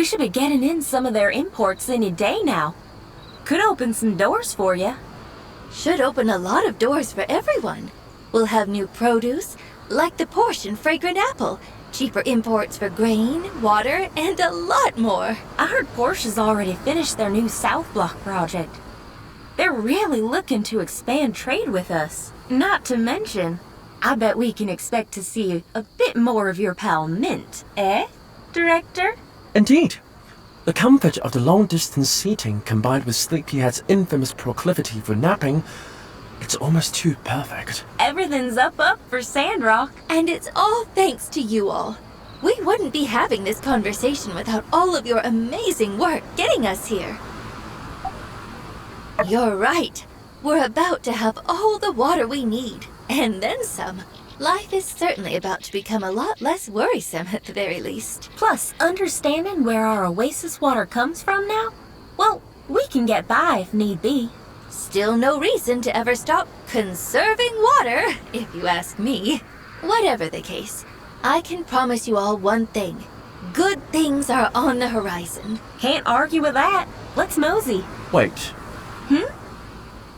We should be getting in some of their imports any day now. Could open some doors for you. Should open a lot of doors for everyone. We'll have new produce, like the Portian fragrant apple, cheaper imports for grain, water, and a lot more. I heard Portia's already finished their new South Block project. They're really looking to expand trade with us. Not to mention, I bet we can expect to see a bit more of your pal Mint, eh, Director? Indeed. The comfort of the long-distance seating combined with Sleepyhead's infamous proclivity for napping, it's almost too perfect. Everything's up for Sandrock. And it's all thanks to you all. We wouldn't be having this conversation without all of your amazing work getting us here. You're right. We're about to have all the water we need, and then some. Life is certainly about to become a lot less worrisome at the very least. Plus, understanding where our oasis water comes from now, well, we can get by if need be. Still no reason to ever stop conserving water, if you ask me. Whatever the case, I can promise you all one thing. Good things are on the horizon. Can't argue with that. Let's mosey. Wait.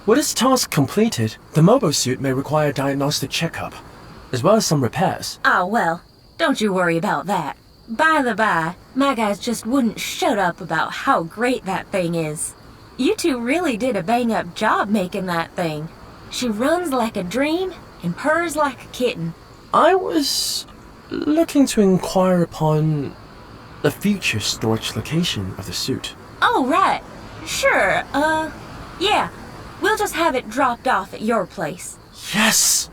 With its task completed, the mobile suit may require a diagnostic checkup, as well as some repairs. Oh, well, don't you worry about that. By the by, my guys just wouldn't shut up about how great that thing is. You two really did a bang-up job making that thing. She runs like a dream and purrs like a kitten. I was looking to inquire upon the future storage location of the suit. Oh, right. Sure, yeah. We'll just have it dropped off at your place. Yes!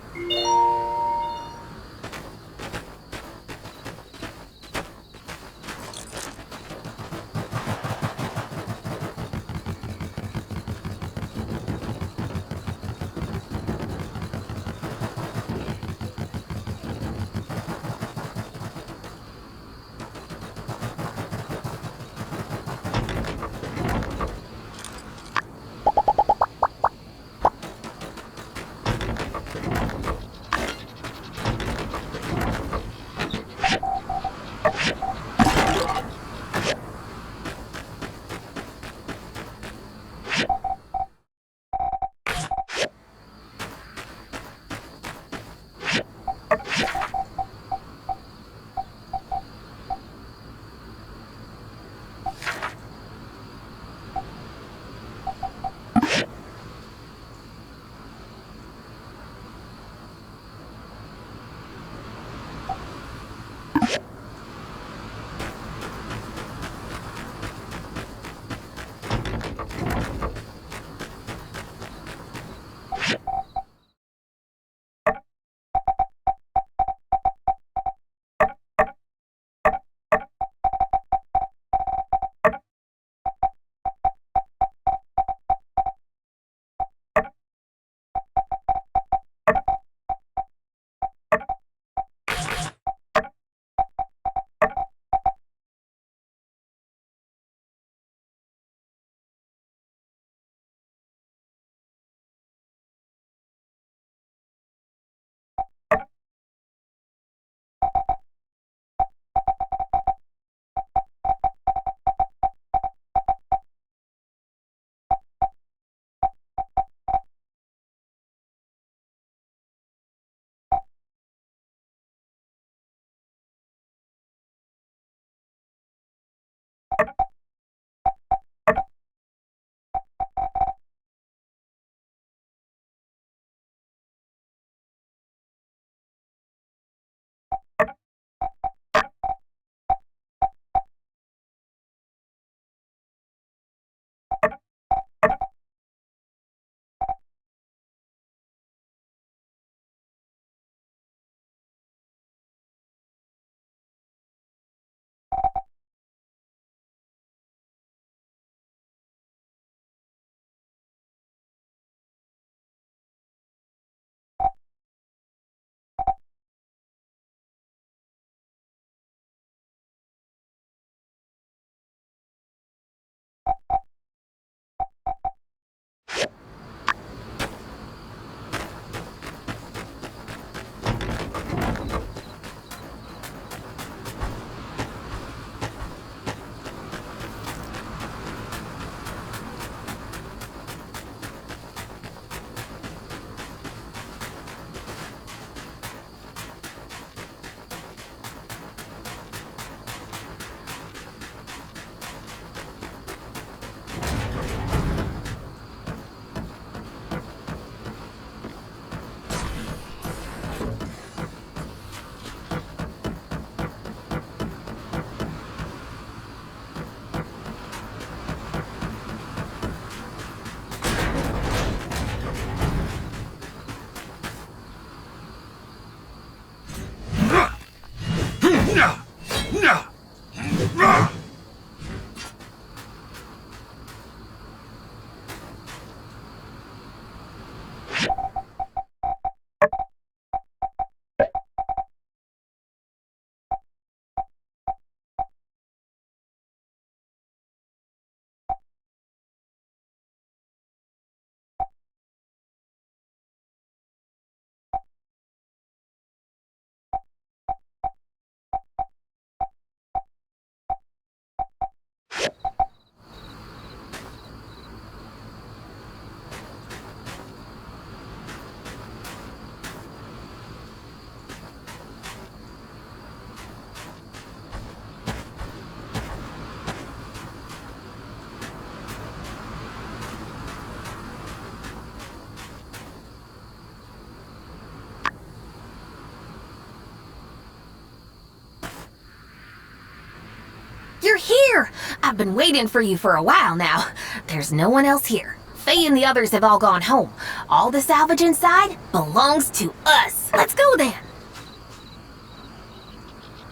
You're here! I've been waiting for you for a while now. There's no one else here. Faye and the others have all gone home. All the salvage inside belongs to us. Let's go then.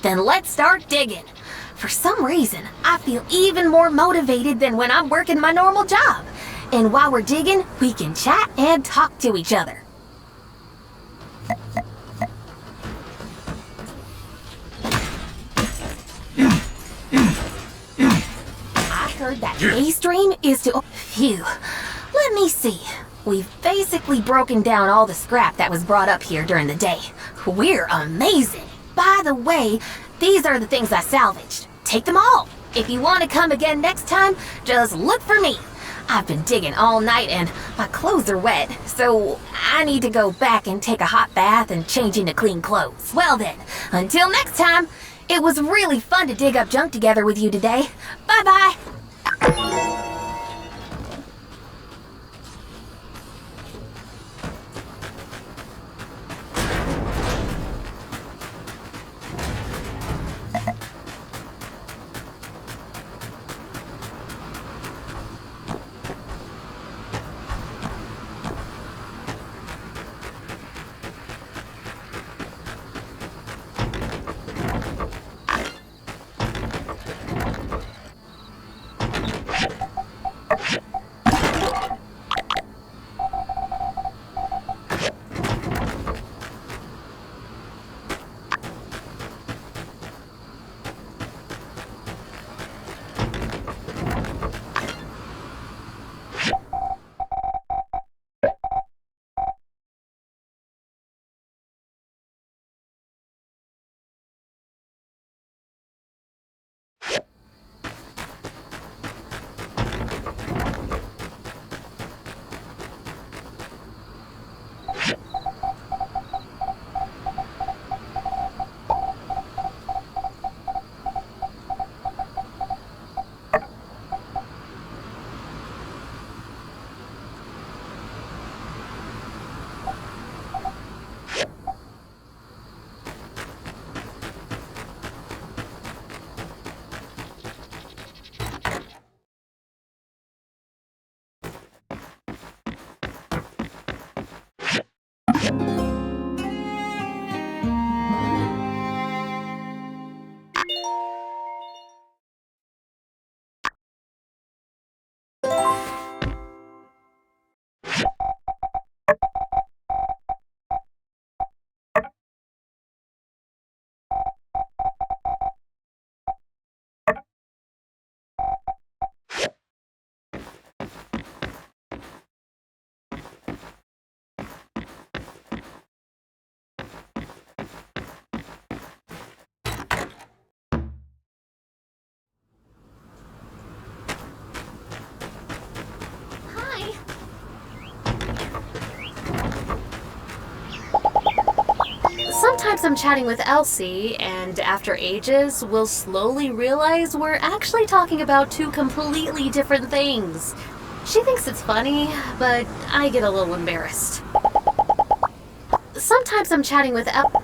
Then let's start digging. For some reason, I feel even more motivated than when I'm working my normal job. And while we're digging, we can chat and talk to each other. I heard that Faye's dream is to... Phew. Let me see. We've basically broken down all the scrap that was brought up here during the day. We're amazing. By the way, these are the things I salvaged. Take them all. If you want to come again next time, just look for me. I've been digging all night and my clothes are wet, so I need to go back and take a hot bath and change into clean clothes. Well then, until next time, it was really fun to dig up junk together with you today. Bye-bye. Sometimes I'm chatting with Elsie, and after ages, we'll slowly realize we're actually talking about two completely different things. She thinks it's funny, but I get a little embarrassed. Sometimes I'm chatting with Elsie.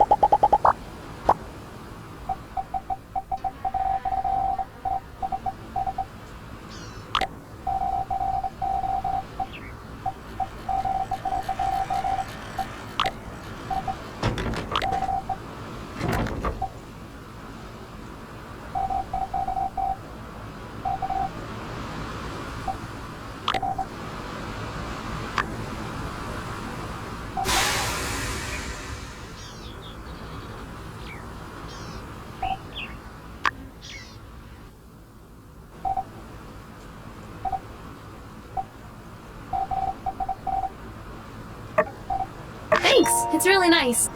Thanks, it's really nice.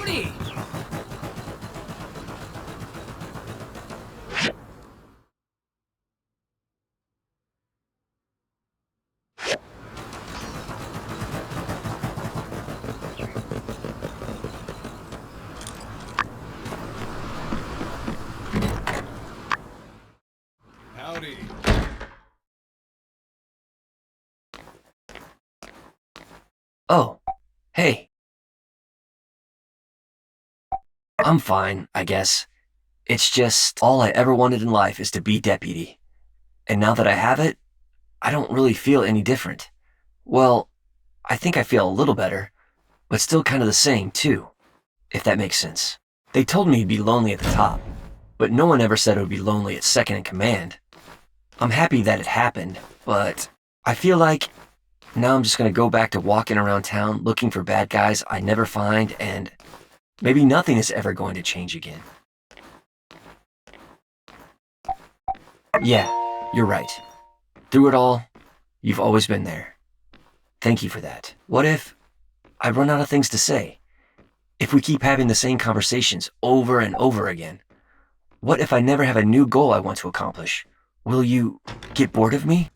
Howdy! Howdy. Oh, hey. I'm fine, I guess. It's just all I ever wanted in life is to be deputy. And now that I have it, I don't really feel any different. Well, I think I feel a little better, but still kind of the same too, if that makes sense. They told me it'd be lonely at the top, but no one ever said it would be lonely at second in command. I'm happy that it happened, but I feel like now I'm just gonna go back to walking around town looking for bad guys I never find, and maybe nothing is ever going to change again. Yeah, you're right. Through it all, you've always been there. Thank you for that. What if I run out of things to say? If we keep having the same conversations over and over again? What if I never have a new goal I want to accomplish? Will you get bored of me?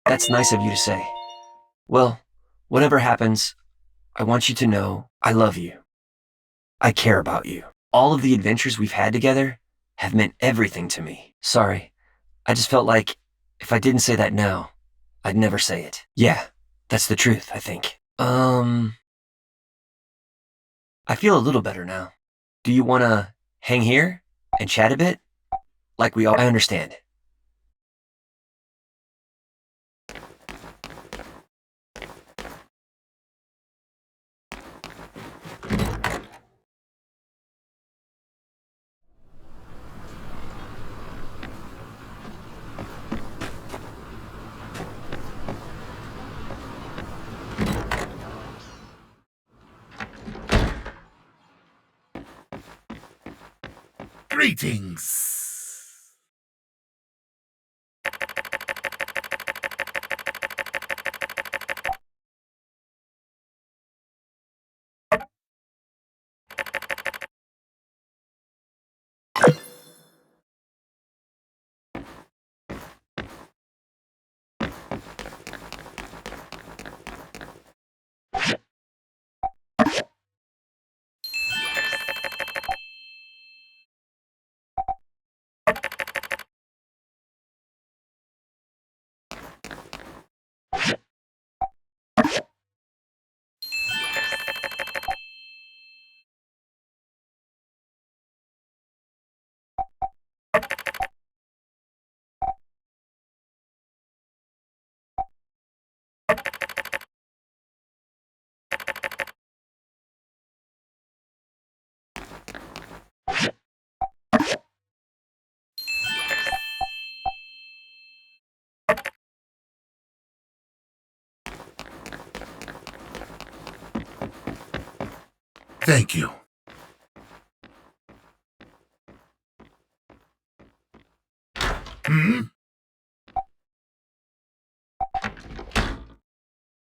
That's nice of you to say. Well, whatever happens, I want you to know I love you. I care about you. All of the adventures we've had together have meant everything to me. Sorry, I just felt like if I didn't say that now, I'd never say it. Yeah, that's the truth, I think. I feel a little better now. Do you want to hang here and chat a bit? Like we all... I understand. Greetings. Thank you. Hmm?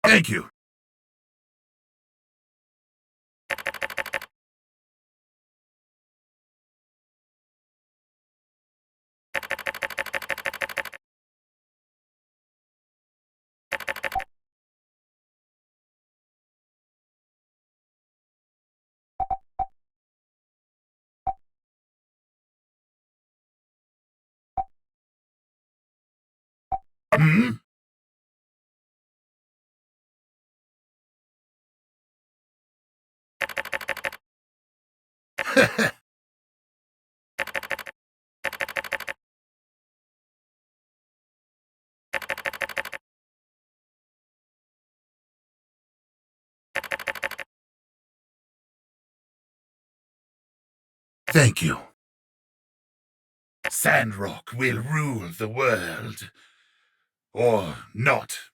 Thank you. Hmm? Thank you. Sandrock will rule the world. Or not.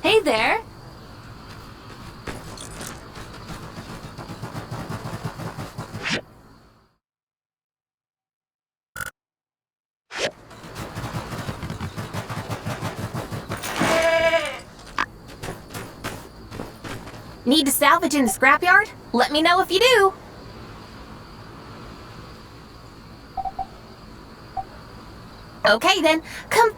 Hey there! Need to salvage in the scrapyard? Let me know if you do! Okay then, come...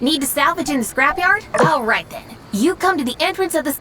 Need to salvage in the scrapyard? Alright then. You come to the entrance of the...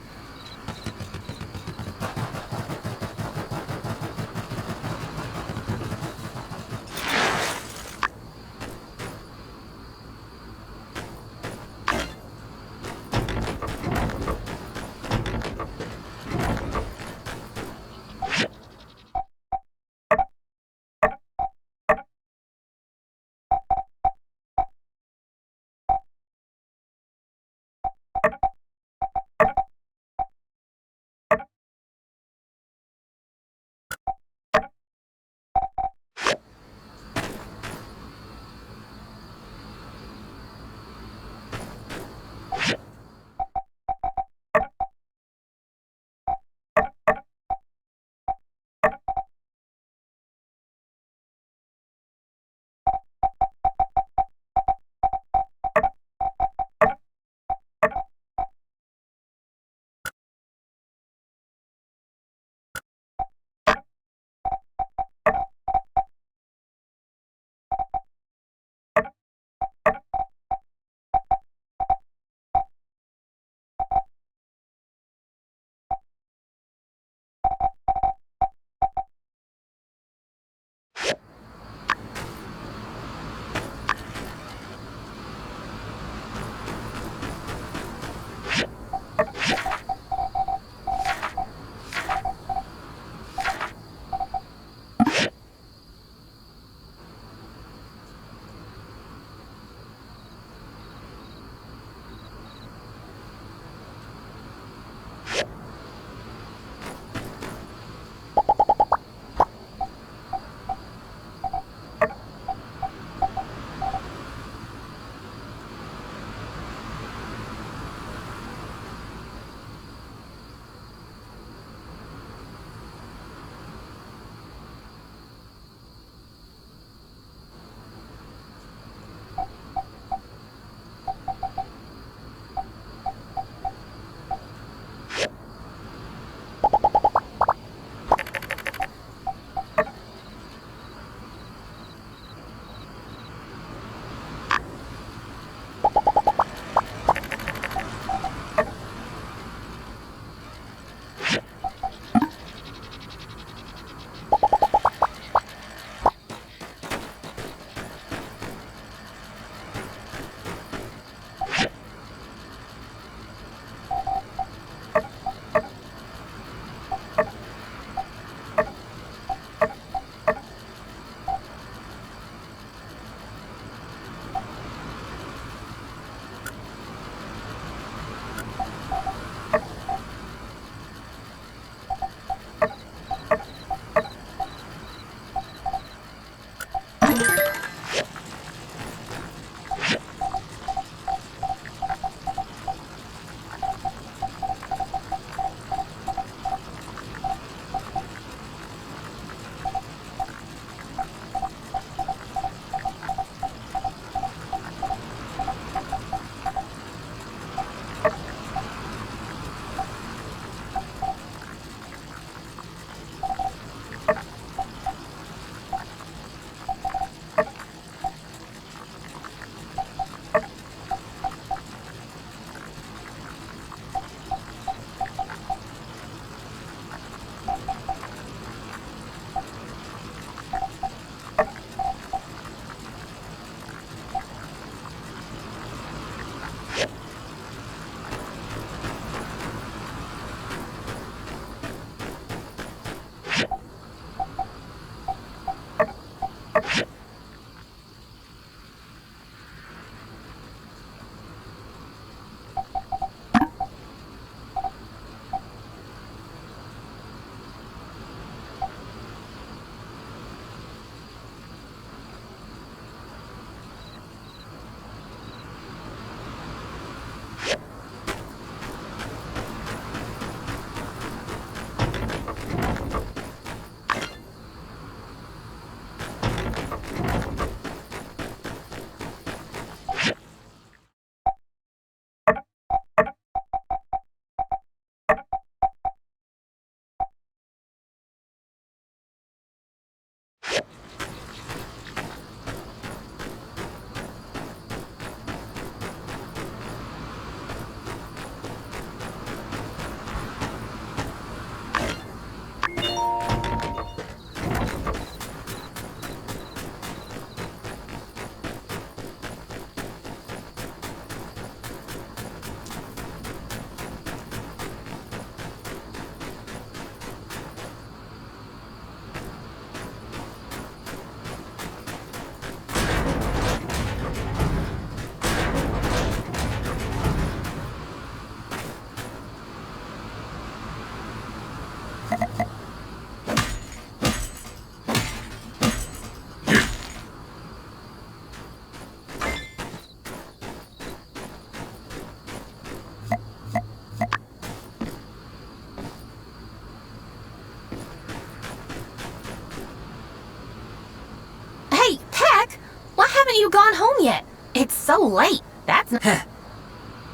haven't you gone home yet? It's so late. That's not...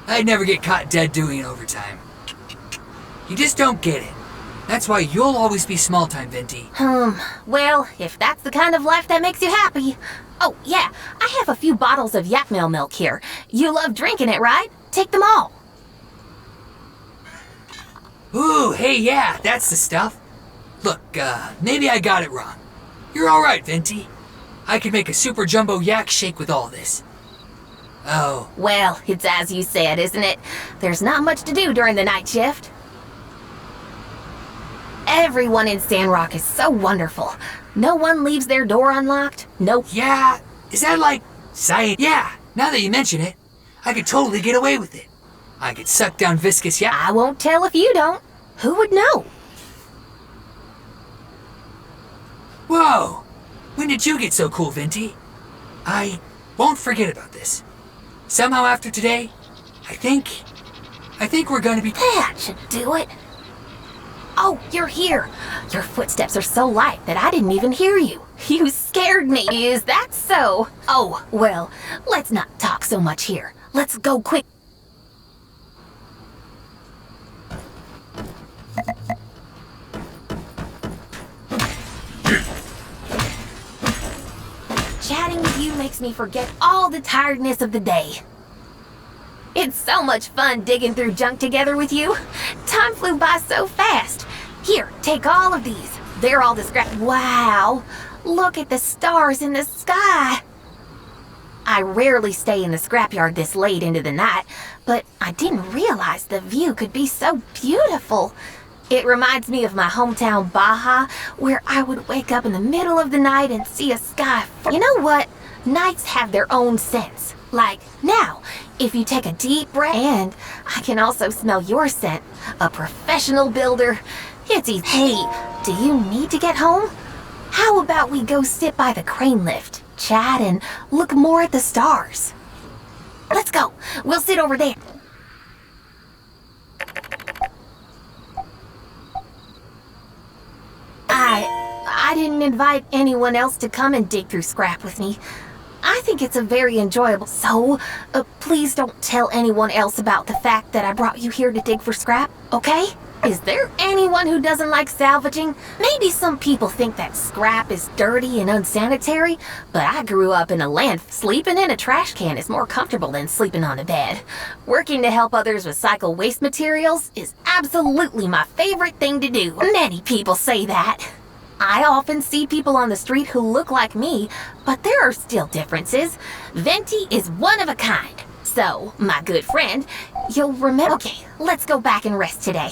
I'd never get caught dead doing overtime. You just don't get it. That's why you'll always be small time, Venti. Well, if that's the kind of life that makes you happy. Oh, yeah, I have a few bottles of yak milk here. You love drinking it, right? Take them all. Ooh, hey, yeah, that's the stuff. Look, maybe I got it wrong. You're alright, Venti. I could make a super jumbo yak shake with all this. Oh. Well, it's as you said, isn't it? There's not much to do during the night shift. Everyone in Sandrock is so wonderful. No one leaves their door unlocked. Nope. Yeah, is that like science? Yeah, now that you mention it, I could totally get away with it. I could suck down viscous yak. I won't tell if you don't. Who would know? Whoa! When did you get so cool, Venti? I won't forget about this. Somehow after today, I think we're gonna be... That should do it. Oh, you're here. Your footsteps are so light that I didn't even hear you. You scared me. Is that so? Oh, well, let's not talk so much here. Let's go quick. Chatting with you makes me forget all the tiredness of the day. It's so much fun digging through junk together with you. Time flew by so fast. Here, take all of these. They're all the scrap. Wow, look at the stars in the sky. I rarely stay in the scrapyard this late into the night, but I didn't realize the view could be so beautiful. It reminds me of my hometown Baja, where I would wake up in the middle of the night and see a sky. You know what? Nights have their own scents. Like now, if you take a deep breath, and I can also smell your scent, a professional builder. It's easy. Hey, do you need to get home? How about we go sit by the crane lift, chat, and look more at the stars? Let's go. We'll sit over there. I didn't invite anyone else to come and dig through scrap with me. I think it's a very enjoyable... So, please don't tell anyone else about the fact that I brought you here to dig for scrap, okay? Is there anyone who doesn't like salvaging? Maybe some people think that scrap is dirty and unsanitary, but I grew up in a land. Sleeping in a trash can is more comfortable than sleeping on a bed. Working to help others recycle waste materials is absolutely my favorite thing to do. Many people say that. I often see people on the street who look like me, but there are still differences. Venti is one of a kind. So, my good friend, you'll remember... Okay, let's go back and rest today.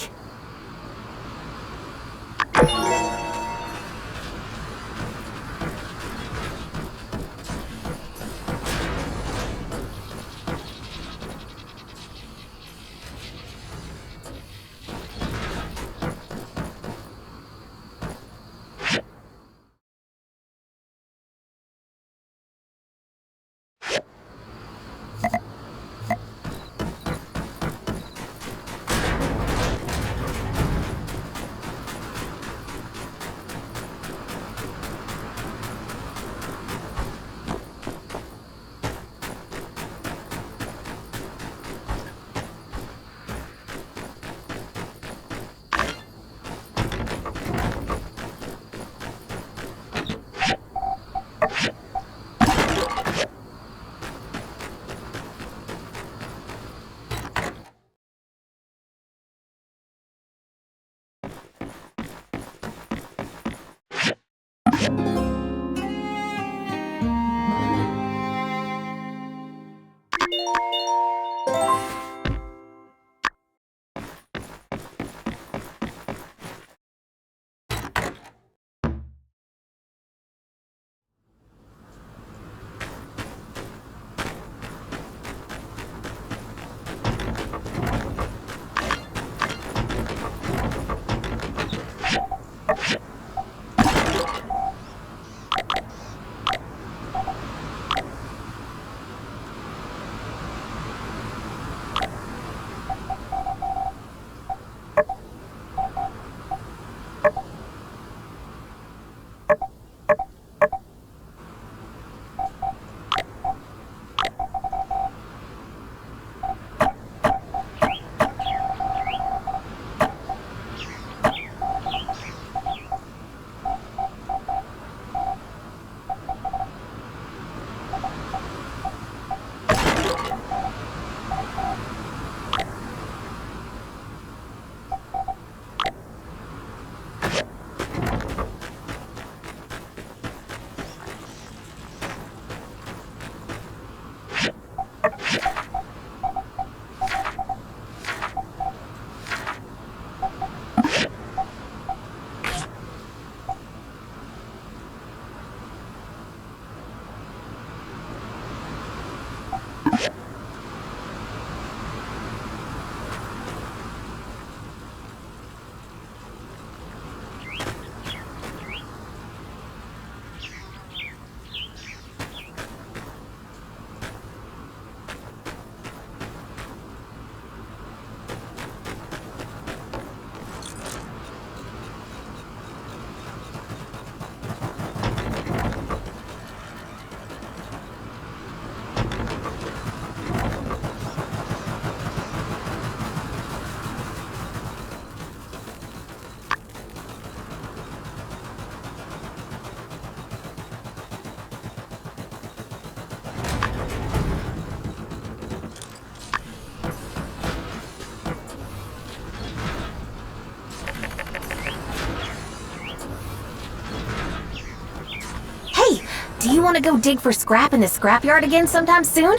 Do you want to go dig for scrap in the scrapyard again sometime soon?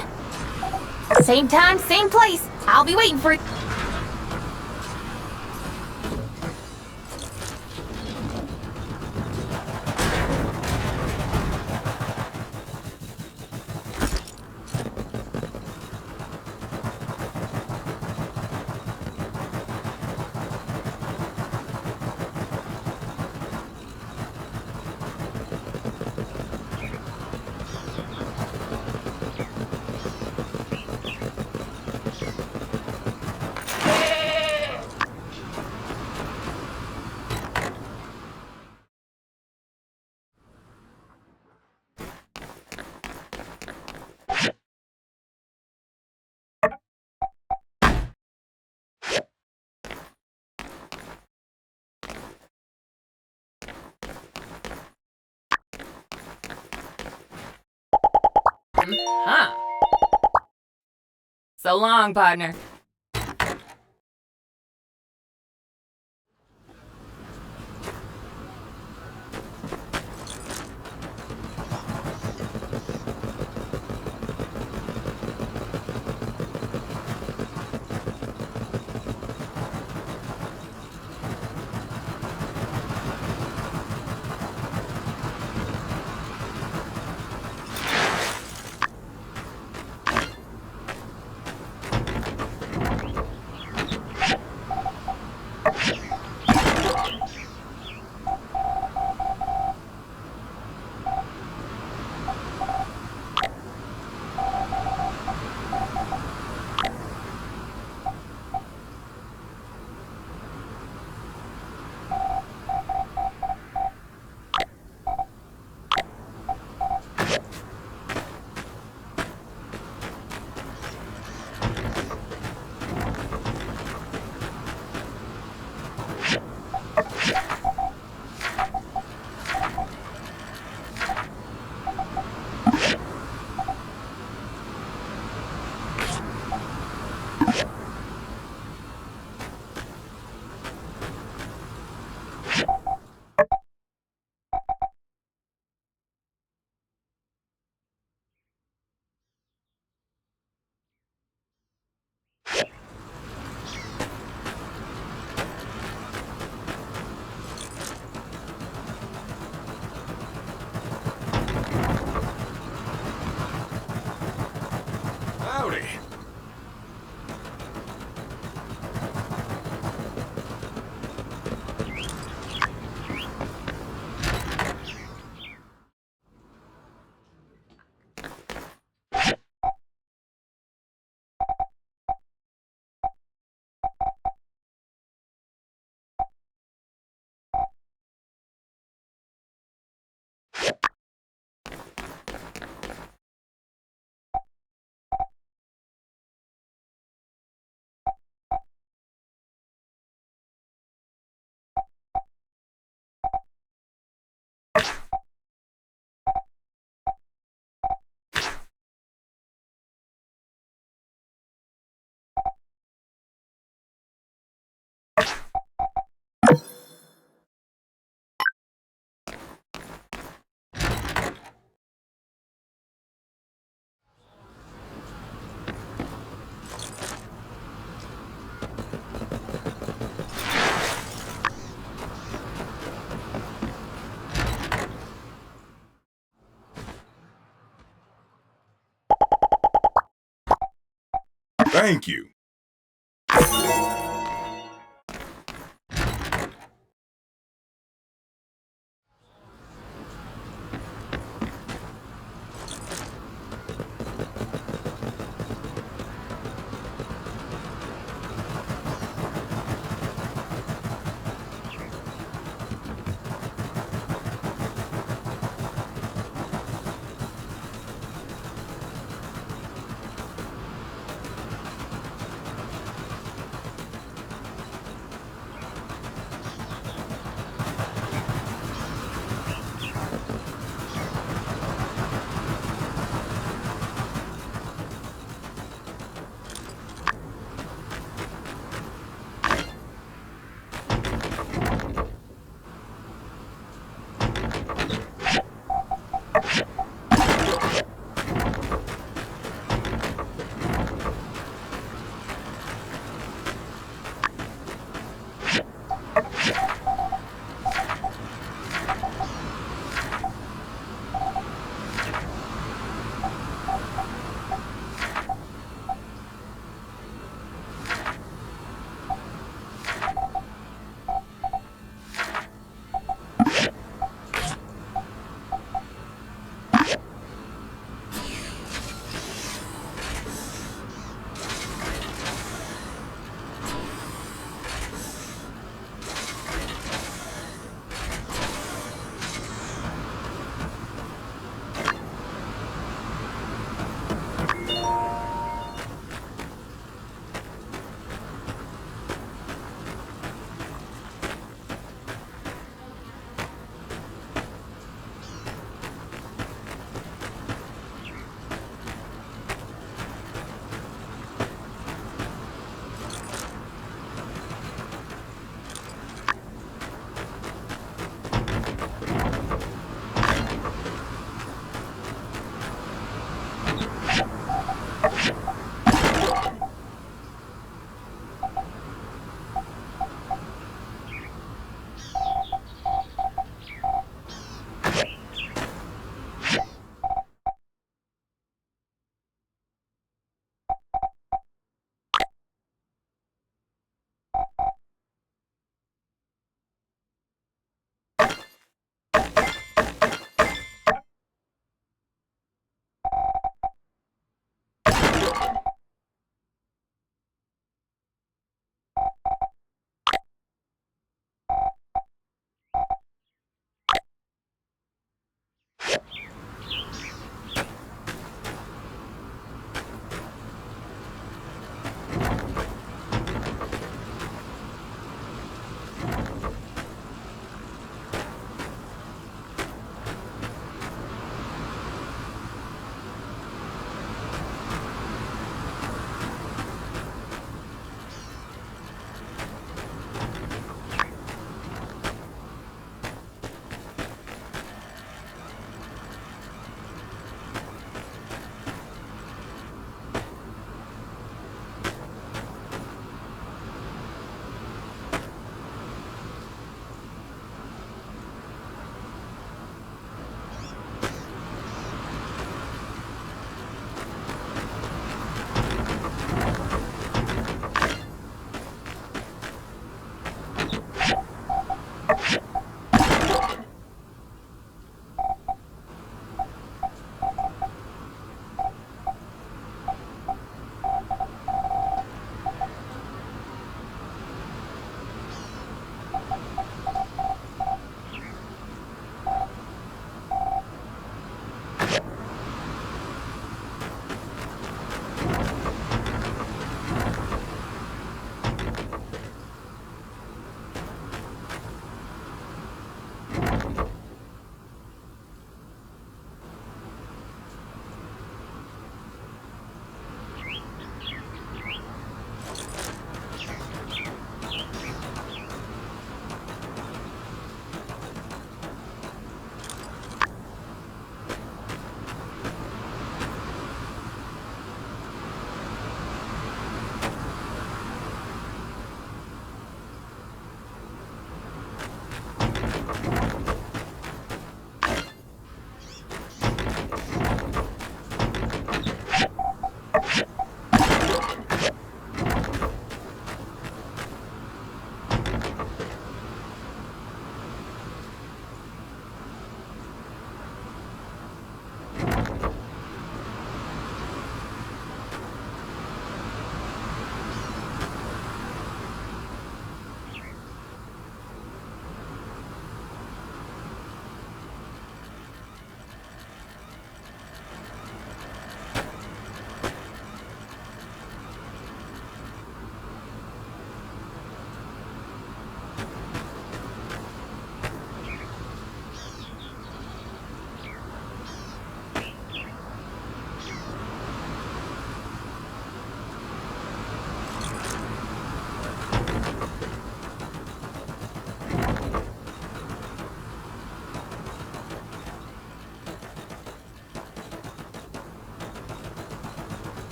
Same time, same place. I'll be waiting for you. Huh. So long, partner. Howdy. Thank you.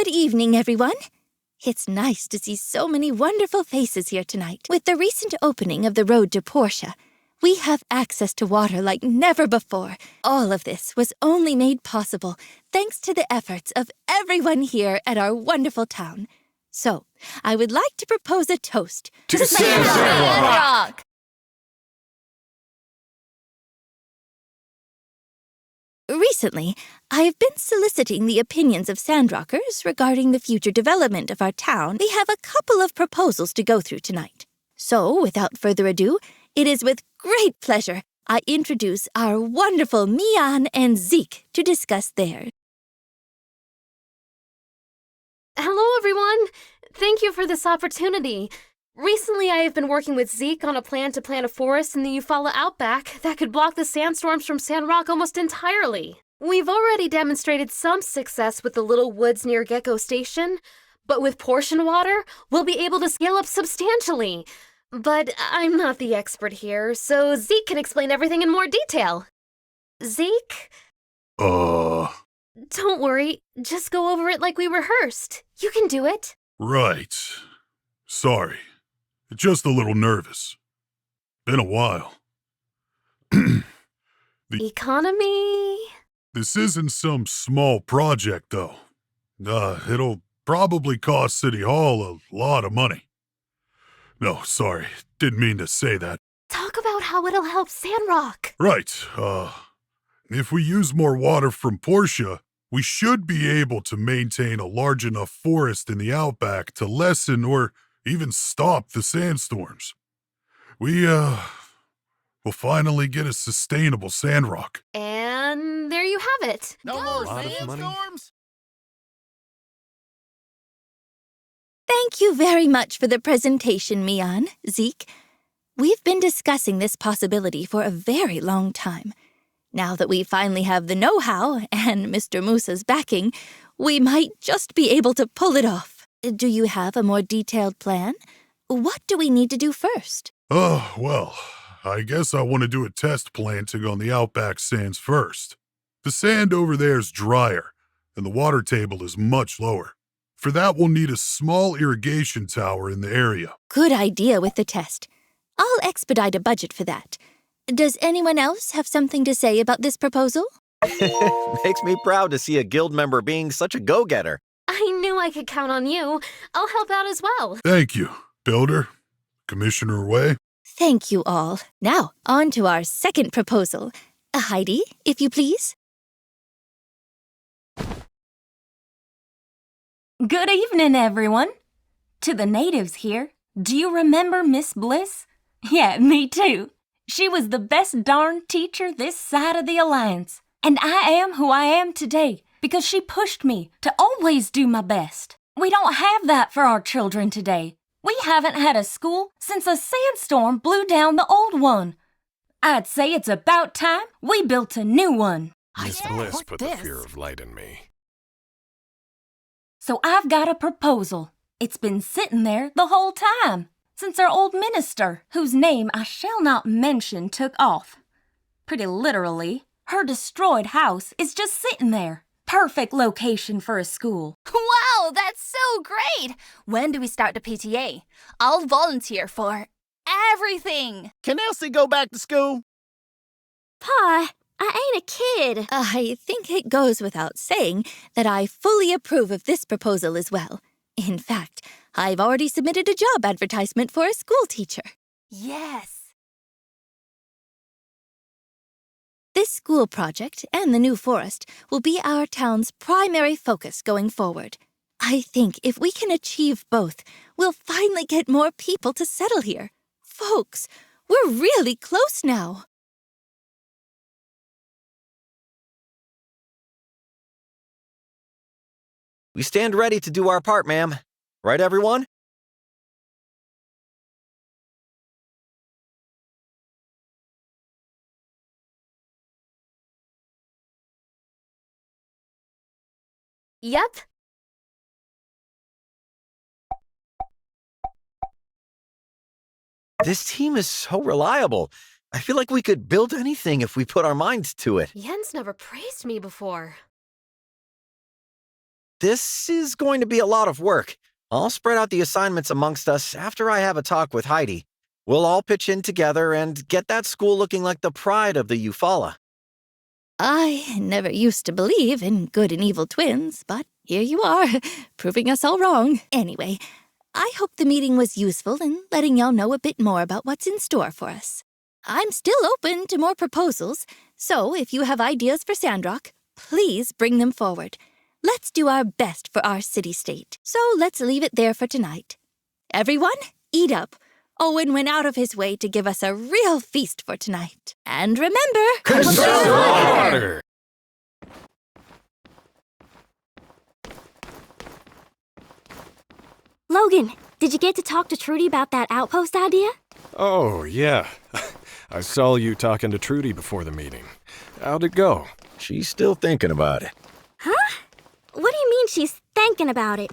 Good evening, everyone. It's nice to see so many wonderful faces here tonight. With the recent opening of the road to Portia, we have access to water like never before. All of this was only made possible thanks to the efforts of everyone here at our wonderful town. So, I would like to propose a toast To Sandrock! Recently, I have been soliciting the opinions of Sandrockers regarding the future development of our town. We have a couple of proposals to go through tonight. So, without further ado, it is with great pleasure I introduce our wonderful Mian and Zeke to discuss theirs. Hello, everyone. Thank you for this opportunity. Recently, I have been working with Zeke on a plan to plant a forest in the Eufaula Outback that could block the sandstorms from Sandrock almost entirely. We've already demonstrated some success with the little woods near Gecko Station, but with Portia water, we'll be able to scale up substantially. But I'm not the expert here, so Zeke can explain everything in more detail. Zeke? Don't worry, just go over it like we rehearsed. You can do it. Right. Sorry. Just a little nervous. Been a while. Economy? This isn't some small project, though. It'll probably cost City Hall a lot of money. No, sorry. Didn't mean to say that. Talk about how it'll help Sandrock. Right. If we use more water from Portia, we should be able to maintain a large enough forest in the outback to lessen or even stop the sandstorms. We'll finally get a sustainable Sandrock. And there you have it. No more sandstorms? Thank you very much for the presentation, Mian, Zeke. We've been discussing this possibility for a very long time. Now that we finally have the know-how and Mr. Musa's backing, we might just be able to pull it off. Do you have a more detailed plan? What do we need to do first? Well, I guess I want to do a test planting on the outback sands first. The sand over there is drier, and the water table is much lower. For that, we'll need a small irrigation tower in the area. Good idea with the test. I'll expedite a budget for that. Does anyone else have something to say about this proposal? Makes me proud to see a guild member being such a go-getter. I knew I could count on you. I'll help out as well. Thank you, Builder. Commissioner Wei. Thank you all. Now, on to our second proposal. Heidi, if you please. Good evening, everyone. To the natives here, do you remember Miss Bliss? Yeah, me too. She was the best darn teacher this side of the Alliance. And I am who I am today because she pushed me to always do my best. We don't have that for our children today. We haven't had a school since a sandstorm blew down the old one. I'd say it's about time we built a new one. Miss Bliss put the fear of light in me. So I've got a proposal. It's been sitting there the whole time, since our old minister, whose name I shall not mention, took off. Pretty literally, her destroyed house is just sitting there. Perfect location for a school. Wow, that's so great! When do we start the PTA? I'll volunteer for everything! Can Elsie go back to school? Pa, I ain't a kid. I think it goes without saying that I fully approve of this proposal as well. In fact, I've already submitted a job advertisement for a school teacher. Yes. This school project and the new forest will be our town's primary focus going forward. I think if we can achieve both, we'll finally get more people to settle here. Folks, we're really close now. We stand ready to do our part, ma'am. Right, everyone? Yep. This team is so reliable. I feel like we could build anything if we put our minds to it. Jens never praised me before. this is going to be a lot of work. I'll spread out the assignments amongst us after I have a talk with Heidi. We'll all pitch in together and get that school looking like the pride of the Eufaula. I never used to believe in good and evil twins, but here you are, proving us all wrong. Anyway, I hope the meeting was useful in letting y'all know a bit more about what's in store for us. I'm still open to more proposals, so if you have ideas for Sandrock, please bring them forward. Let's do our best for our city-state. So let's leave it there for tonight. Everyone, eat up. Owen went out of his way to give us a real feast for tonight. And remember, Conserve water! Logan, did you get to talk to Trudy about that outpost idea? Oh, yeah. I saw you talking to Trudy before the meeting. How'd it go? She's still thinking about it. Huh? What do you mean she's thinking about it?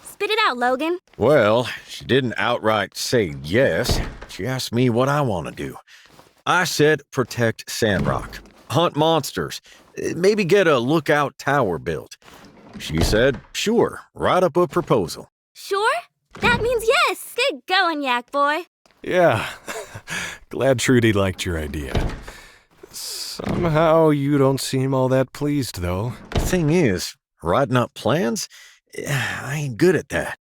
Spit it out, Logan. Well, she didn't outright say yes. She asked me what I want to do. I said protect Sandrock, hunt monsters, maybe get a lookout tower built. She said, sure, write up a proposal. Sure? That means yes. Good going, Yak Boy. Yeah. Glad Trudy liked your idea. Somehow you don't seem all that pleased, though. Thing is, writing up plans? I ain't good at that.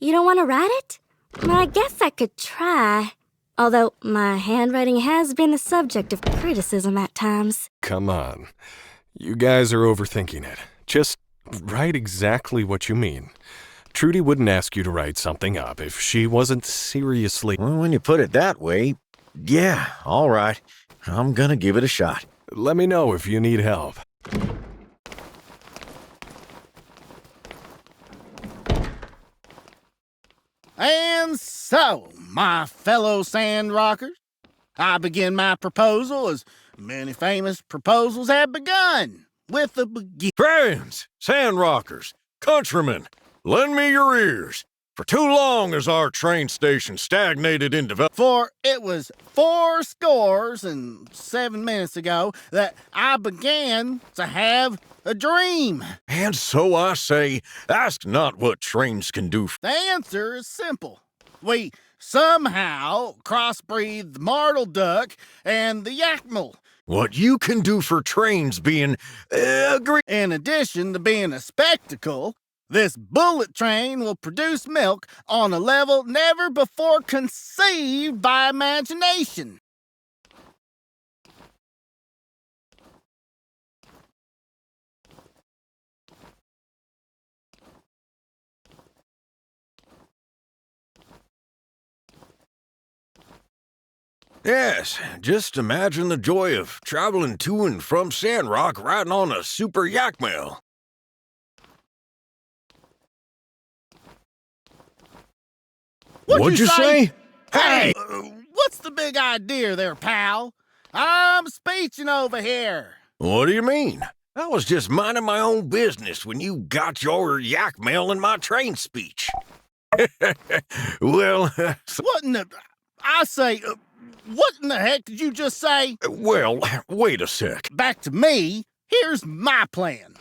You don't want to write it? Well, I guess I could try. Although my handwriting has been the subject of criticism at times. Come on. You guys are overthinking it. Just write exactly what you mean. Trudy wouldn't ask you to write something up if she wasn't seriously... Well, when you put it that way, yeah, all right. I'm gonna give it a shot. Let me know if you need help. And so, my fellow Sandrockers, I begin my proposal as many famous proposals have begun, with the Friends, Sandrockers, countrymen, lend me your ears. For too long has our train station stagnated in development. For it was 7 minutes ago that I began to have a dream. And so I say, ask not what trains can do. The answer is simple. We somehow crossbreed the martle duck and the yakmel. What you can do for trains being In addition to being a spectacle, this bullet train will produce milk on a level never before conceived by imagination. Yes, just imagine the joy of traveling to and from Sandrock riding on a super yak mail. What'd you say? Hey! What's the big idea there, pal? I'm speeching over here. What do you mean? I was just minding my own business when you got your yak mail in my train speech. Well, What in the... I say... what in the heck did you just say? well, wait a sec. Back to me. Here's my plan.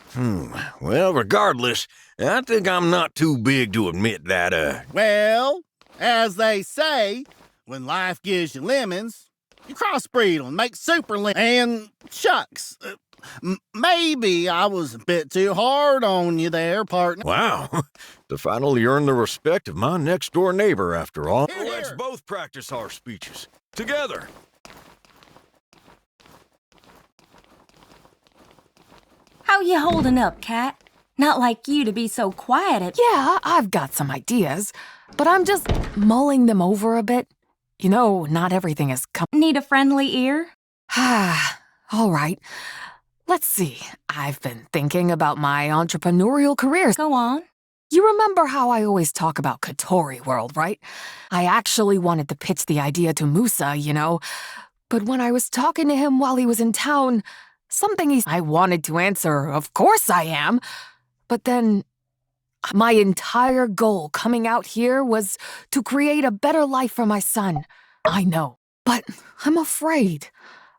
Well, regardless, I think I'm not too big to admit that, Well, as they say, when life gives you lemons, you crossbreed them, make super lemons. And shucks, maybe I was a bit too hard on you there, partner. Wow, to finally earn the respect of my next-door neighbor, after all. Here, Let's here. both practice our speeches. Together. How you holding up, Cat? Not like you to be so quiet at... Yeah, I've got some ideas, but I'm just mulling them over a bit. You know, not everything is Need a friendly ear? All right. Let's see. I've been thinking about my entrepreneurial career. Go on. You remember how I always talk about Katori World, right? I actually wanted to pitch the idea to Musa, you know. But when I was talking to him while he was in town, I wanted to answer, of course I am. But then my entire goal coming out here was to create a better life for my son. I know, but I'm afraid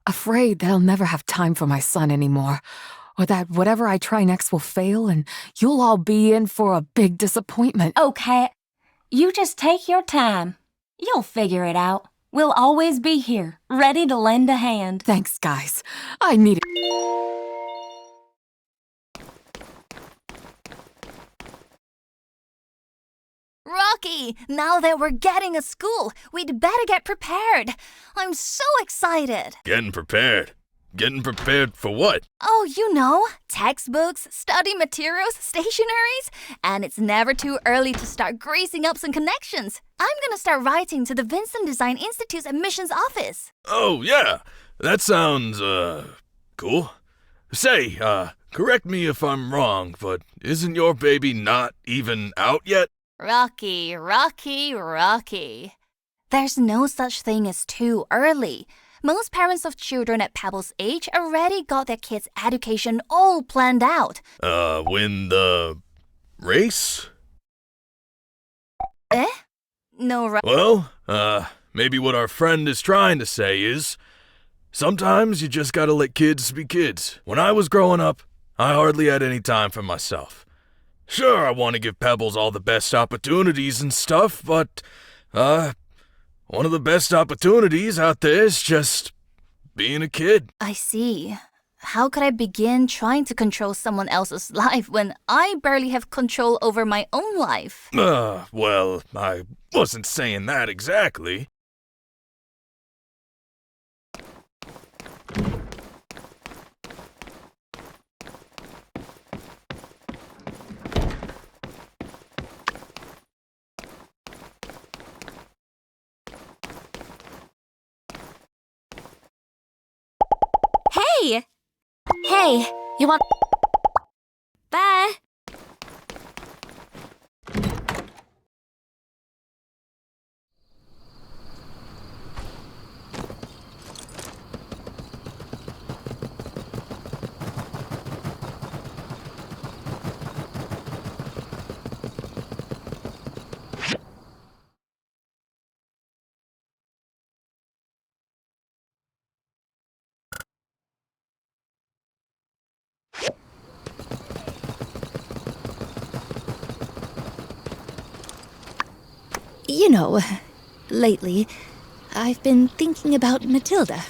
that I'll never have time for my son anymore. or that whatever I try next will fail and you'll all be in for a big disappointment. Oh, Kat, you just take your time. You'll figure it out. We'll always be here, ready to lend a hand. Thanks, guys. I need it. Rocky, now that we're getting a school, we'd better get prepared. I'm so excited. Getting prepared? Getting prepared for what? Oh, you know, textbooks, study materials, stationaries. And it's never too early to start greasing up some connections. I'm gonna start writing to the Vincent Design Institute's admissions office. Oh, yeah. That sounds, cool. Say, correct me if I'm wrong, but isn't your baby not even out yet? Rocky, Rocky, Rocky. There's no such thing as too early. Most parents of children at Pebble's age already got their kids' education all planned out. Win the race? Eh? No, Well, maybe what our friend is trying to say is, sometimes you just gotta let kids be kids. When I was growing up, I hardly had any time for myself. Sure, I want to give Pebbles all the best opportunities and stuff, but, one of the best opportunities out there is just being a kid. I see. How could I begin trying to control someone else's life when I barely have control over my own life? Well, I wasn't saying that exactly. Hey! Hey, you want... Bye! You know, lately, I've been thinking about Matilda.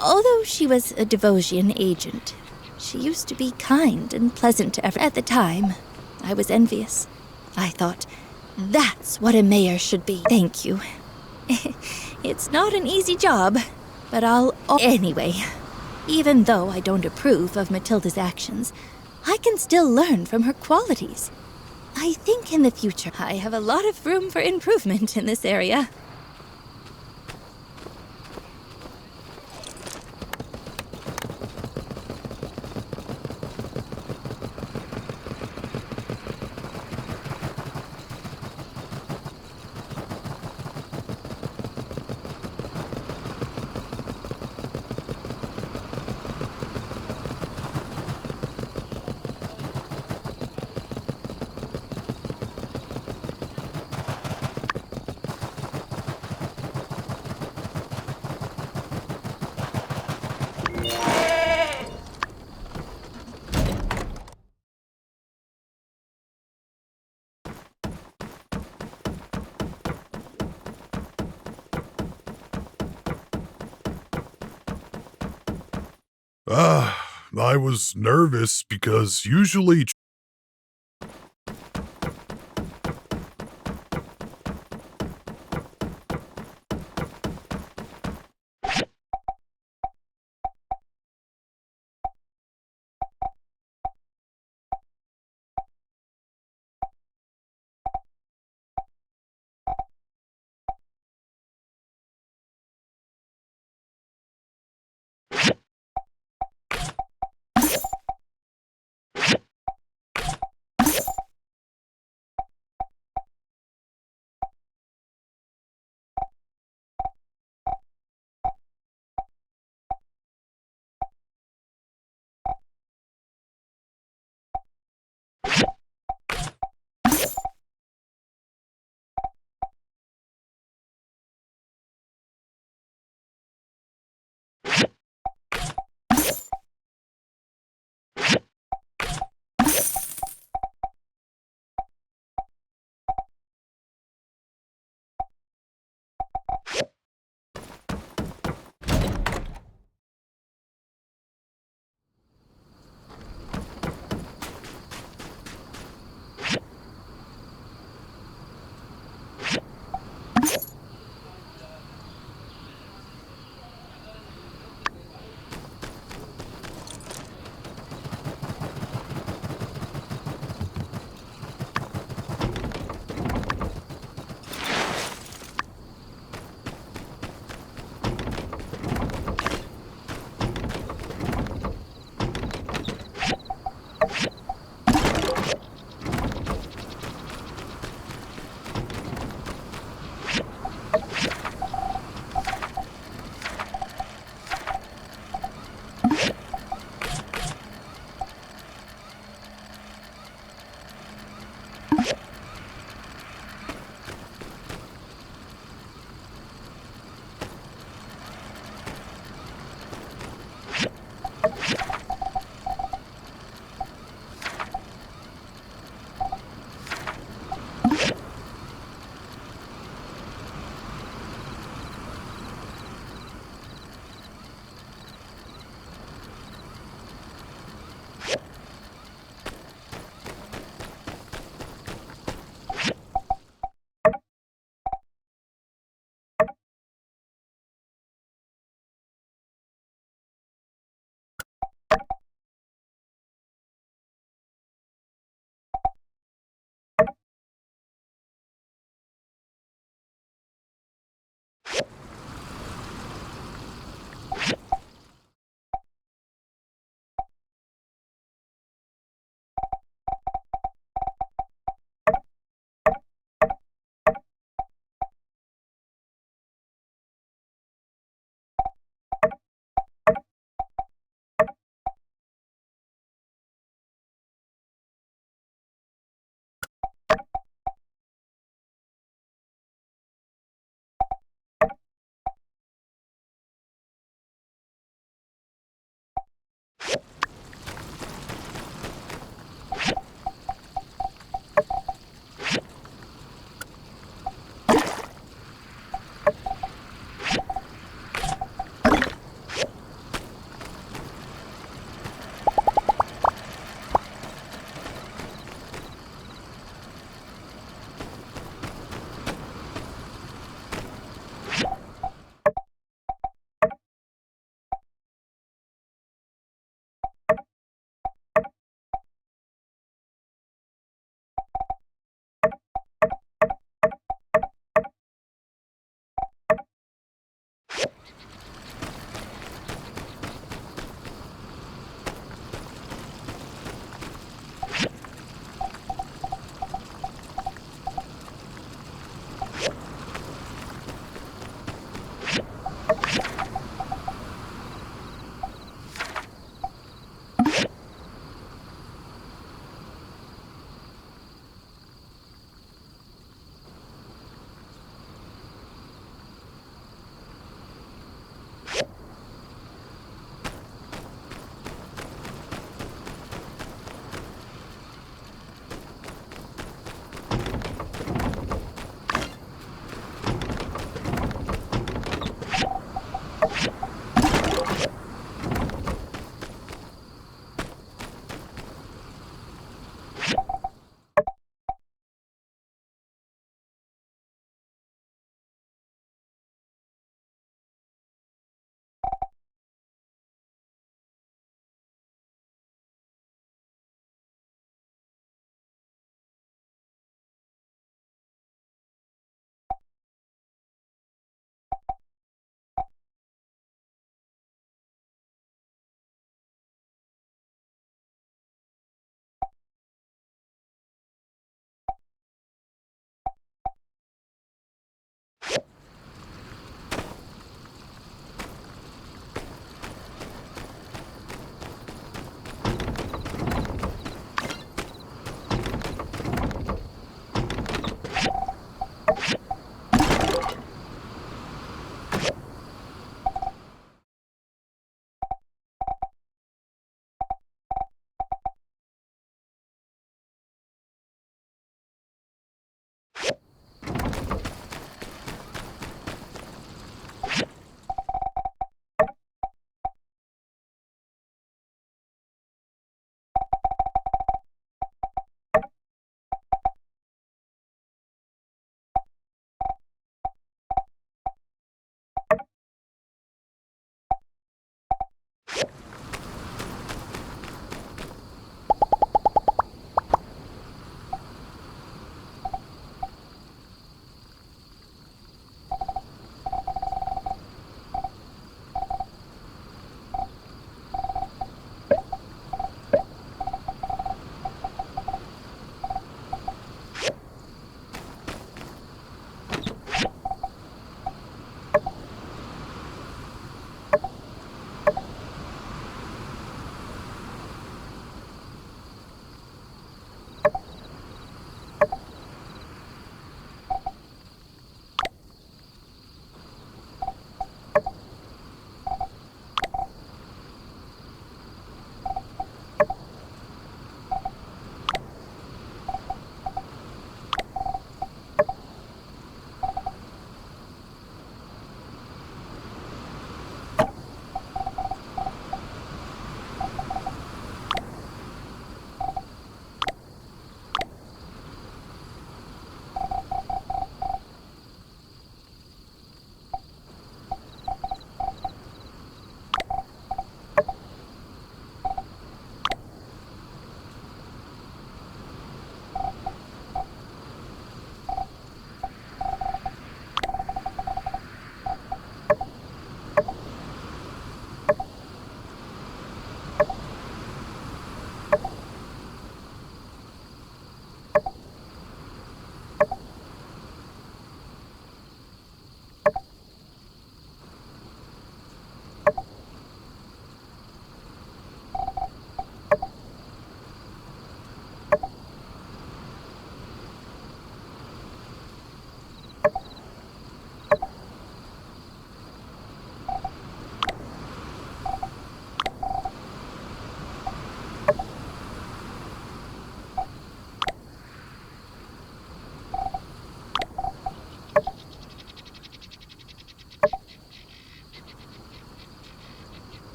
Although she was a Devosian agent, she used to be kind and pleasant to everyone. At the time, I was envious. I thought, that's what a mayor should be. Thank you. It's not an easy job, but Anyway, even though I don't approve of Matilda's actions, I can still learn from her qualities. I think in the future I have a lot of room for improvement in this area. I was nervous because usually...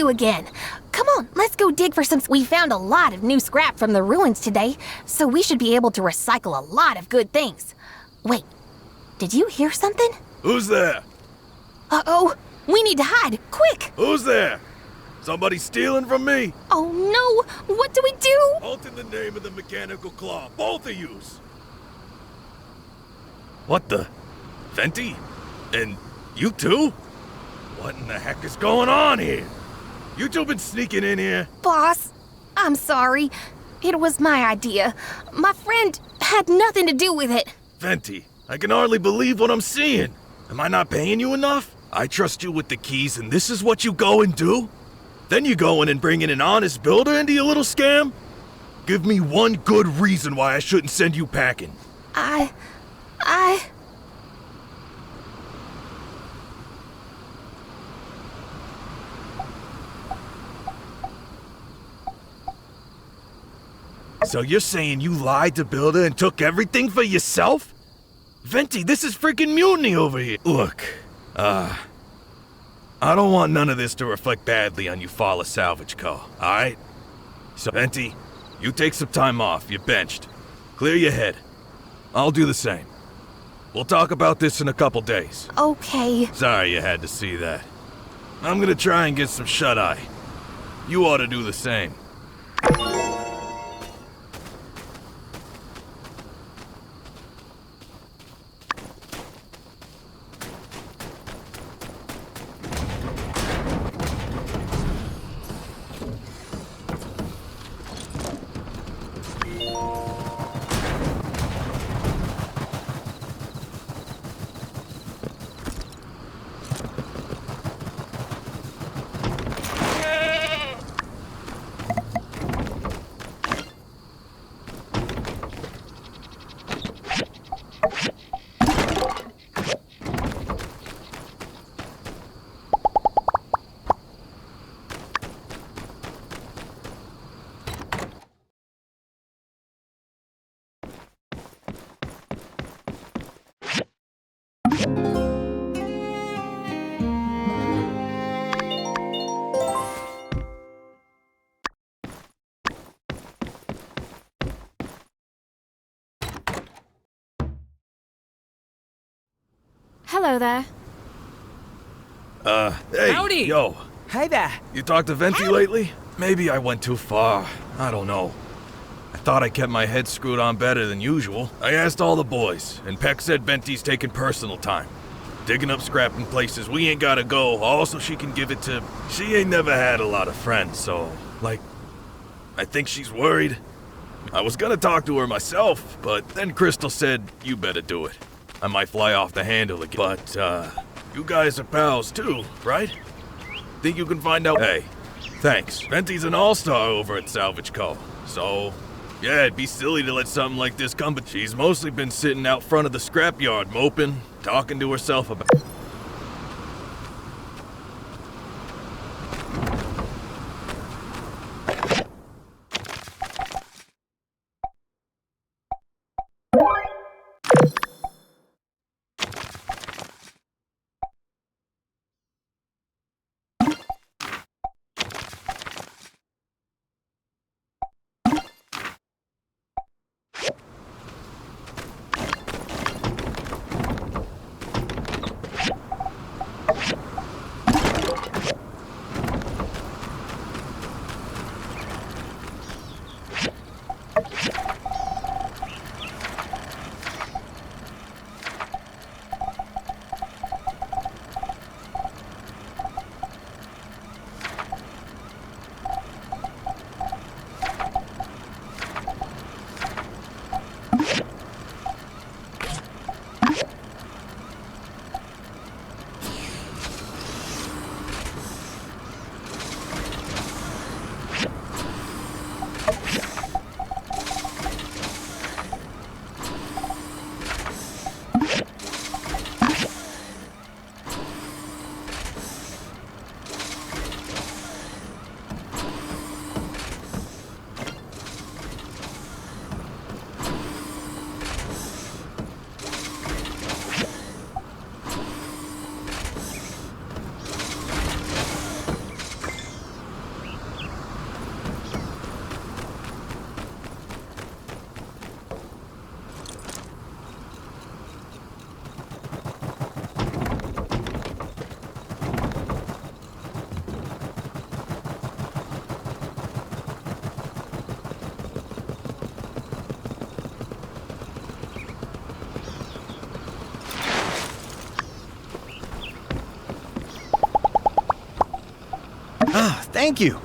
you again. Come on, let's go dig for some... We found a lot of new scrap from the ruins today, so we should be able to recycle a lot of good things. Wait, did you hear something? Who's there? Uh-oh, we need to hide, quick! Who's there? Somebody stealing from me? Oh no, what do we do? Halt in the name of the mechanical claw, both of yous! What the? Venti? And you too? What in the heck is going on here? You two been sneaking in here? Boss, I'm sorry. It was my idea. My friend had nothing to do with it. Venti, I can hardly believe what I'm seeing. Am I not paying you enough? I trust you with the keys and this is what you go and do? Then you go in and bring in an honest builder into your little scam? Give me one good reason why I shouldn't send you packing. So you're saying you lied to Builder and took everything for yourself? Venti, this is freaking mutiny over here. Look, I don't want none of this to reflect badly on you Fala Salvage Co., alright? So Venti, you take some time off, you're benched. Clear your head. I'll do the same. We'll talk about this in a couple days. Okay. Sorry you had to see that. I'm gonna try and get some shut-eye. You ought to do the same. Hello there. Hey, Howdy. yo. Hey there. You talked to Venti lately? Maybe I went too far. I don't know. I thought I kept my head screwed on better than usual. I asked all the boys, and Peck said Venti's taking personal time. Digging up scrap in places we ain't gotta go, all so she can give it to... She ain't never had a lot of friends, so... Like, I think she's worried. I was gonna talk to her myself, but then Crystal said, you better do it. I might fly off the handle again. But, you guys are pals too, right? Think you can find out? Hey, thanks. Venti's an all-star over at Salvage Co. So, yeah, it'd be silly to let something like this come, but she's mostly been sitting out front of the scrapyard moping, talking to herself about... Thank you.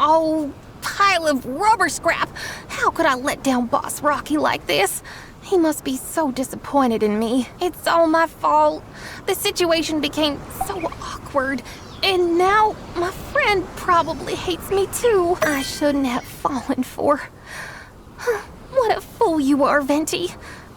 Oh, pile of rubber scrap. How could I let down Boss Rocky like this? He must be so disappointed in me. It's all my fault. The situation became so awkward. And now my friend probably hates me too. I shouldn't have fallen for. What a fool you are, Venti.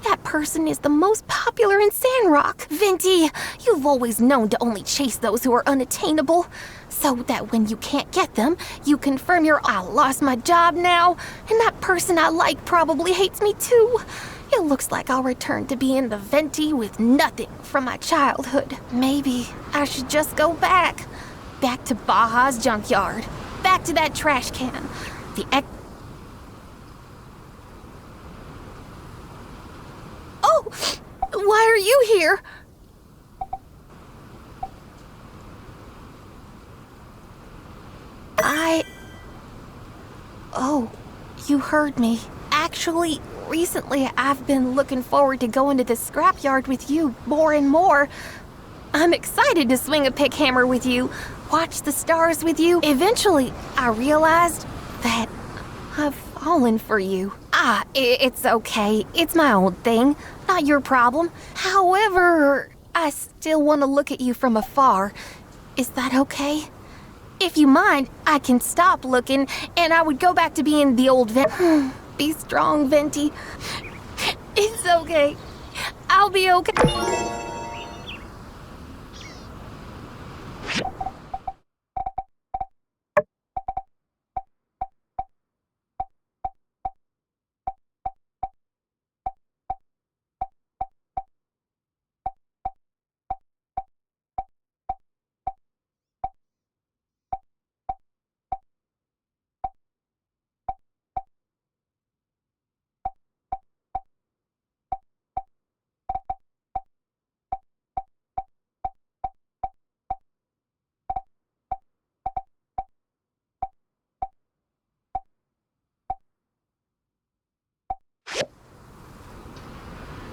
That person is the most popular in Sandrock. Venti, you've always known to only chase those who are unattainable. So that when you can't get them, you confirm I lost my job now, and that person I like probably hates me too. It looks like I'll return to being the Venti with nothing from my childhood. Maybe I should just go back. Back to Baja's junkyard. Back to that trash can. Oh! Why are you here? Oh, you heard me. Actually, recently I've been looking forward to going to the scrapyard with you more and more. I'm excited to swing a pick hammer with you, watch the stars with you. Eventually, I realized that I've fallen for you. It's okay. It's my own thing, not your problem. However, I still want to look at you from afar. Is that okay? If you mind, I can stop looking, and I would go back to being the old Be strong, Venti. It's okay. I'll be okay.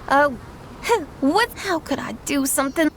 What? How could I do something?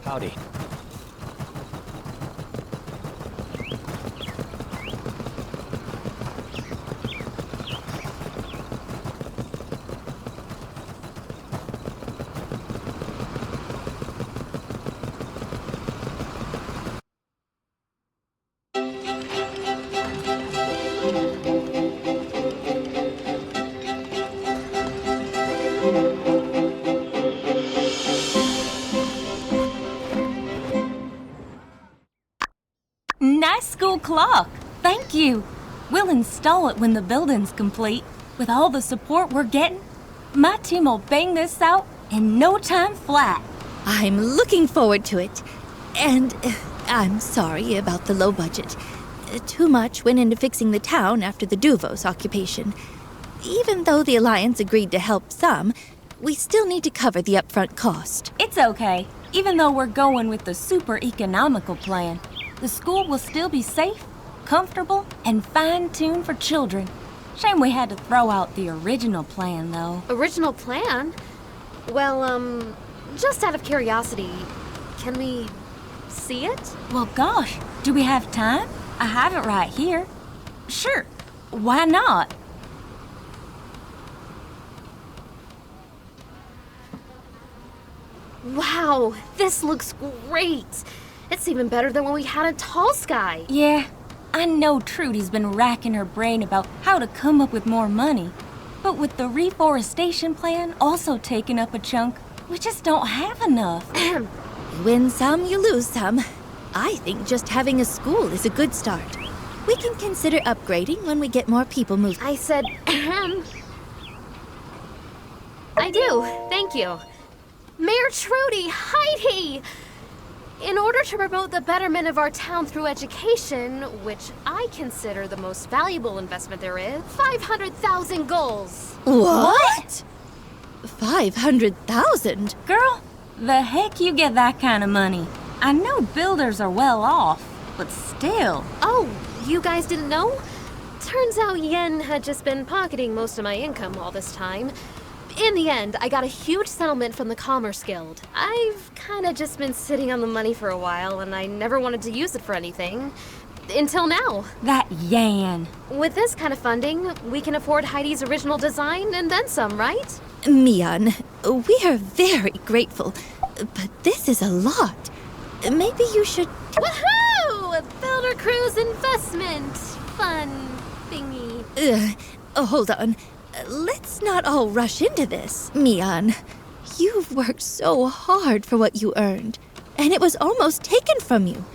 Howdy. Nice school clock. Thank you. We'll install it when the building's complete. With all the support we're getting, my team will bang this out in no time flat. I'm looking forward to it. And I'm sorry about the low budget. Too much went into fixing the town after the Duvos occupation. Even though the Alliance agreed to help some, we still need to cover the upfront cost. It's okay. Even though we're going with the super economical plan, the school will still be safe, comfortable, and fine-tuned for children. Shame we had to throw out the original plan, though. Original plan? Well, just out of curiosity, can we see it? Well, gosh, do we have time? I have it right here. Sure, why not? Wow, this looks great. It's even better than when we had in Tall Sky. Yeah, I know Trudy's been racking her brain about how to come up with more money. But with the reforestation plan also taking up a chunk, we just don't have enough. You win some, you lose some. I think just having a school is a good start. We can consider upgrading when we get more people moving. I said, I do, thank you. Mayor Trudy, Heidi! In order to promote the betterment of our town through education, which I consider the most valuable investment there is, 500,000 goals. What? 500,000? Girl, the heck you get that kind of money? I know builders are well off, but still. Oh, you guys didn't know? Turns out Yen had just been pocketing most of my income all this time. In the end, I got a huge settlement from the Commerce Guild. I've kinda just been sitting on the money for a while, and I never wanted to use it for anything. Until now. That Yan. With this kind of funding, we can afford Heidi's original design and then some, right? Mian, we are very grateful, but this is a lot. Maybe you should... Woohoo! Builder Cruise investment! Fun thingy. Hold on. Let's not all rush into this. Mian, you've worked so hard for what you earned, and it was almost taken from you.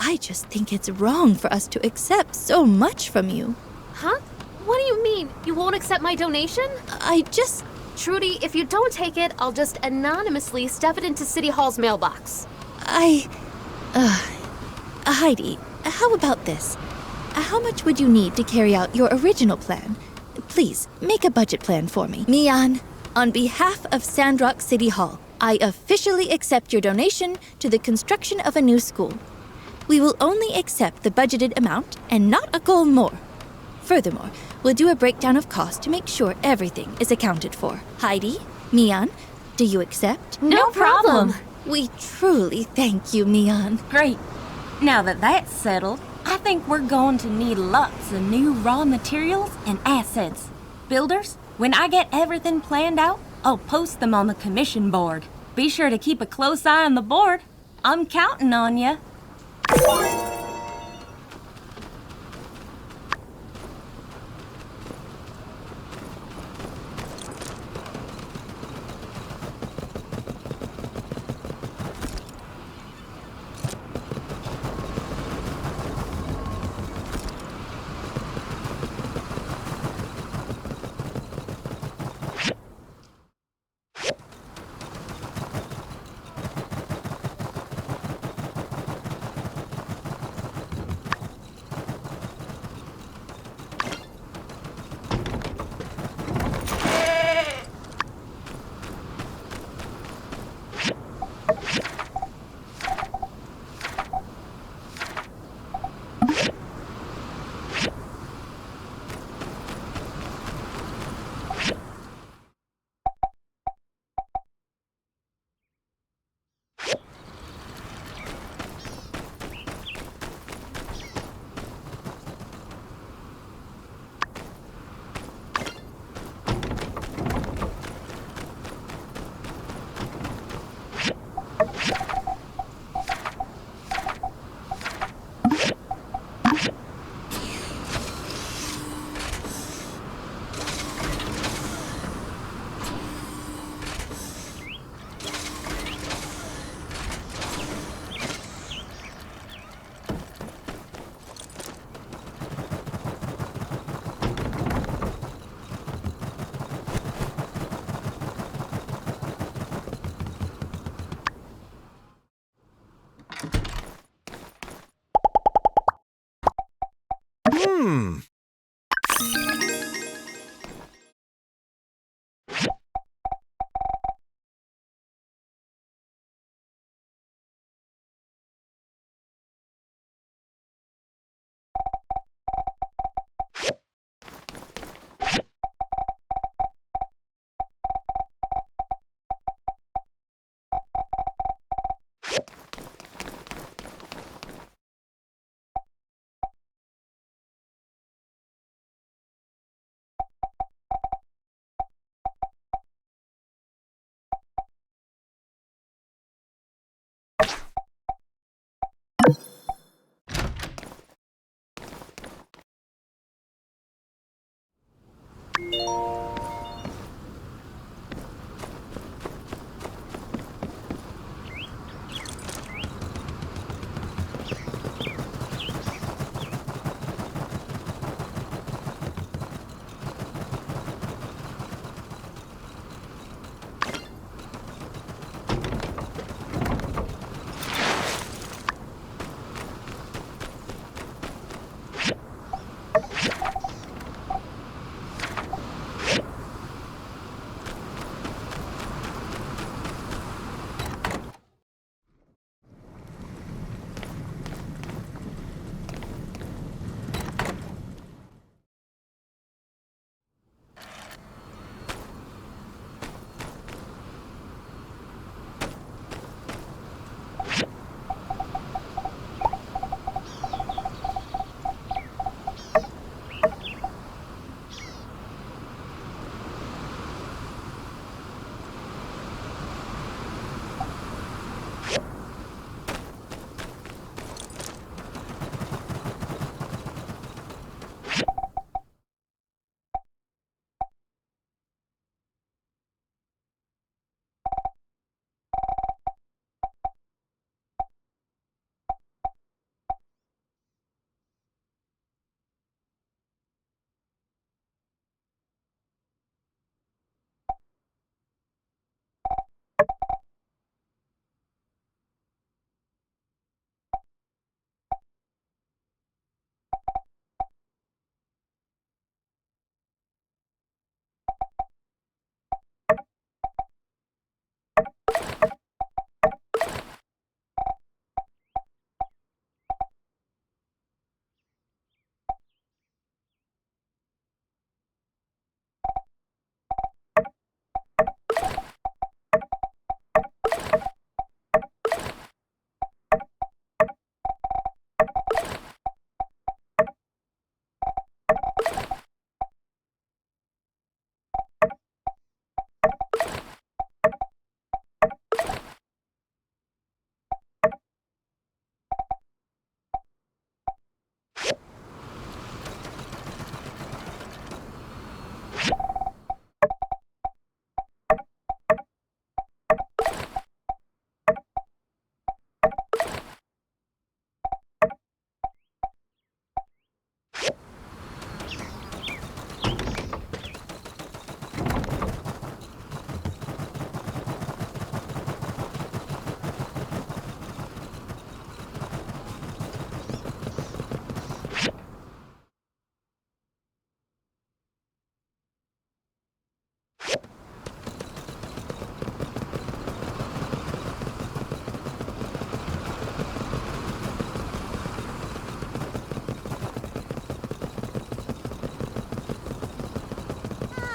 I just think it's wrong for us to accept so much from you. Huh? What do you mean? You won't accept my donation? Trudy, if you don't take it, I'll just anonymously stuff it into City Hall's mailbox. Heidi, how about this? How much would you need to carry out your original plan? Please, make a budget plan for me. Mian, on behalf of Sandrock City Hall, I officially accept your donation to the construction of a new school. We will only accept the budgeted amount and not a goal more. Furthermore, we'll do a breakdown of cost to make sure everything is accounted for. Heidi, Mian, do you accept? No problem. We truly thank you, Mian. Great. Now that that's settled, I think we're going to need lots of new raw materials and assets. Builders, when I get everything planned out, I'll post them on the commission board. Be sure to keep a close eye on the board. I'm counting on you.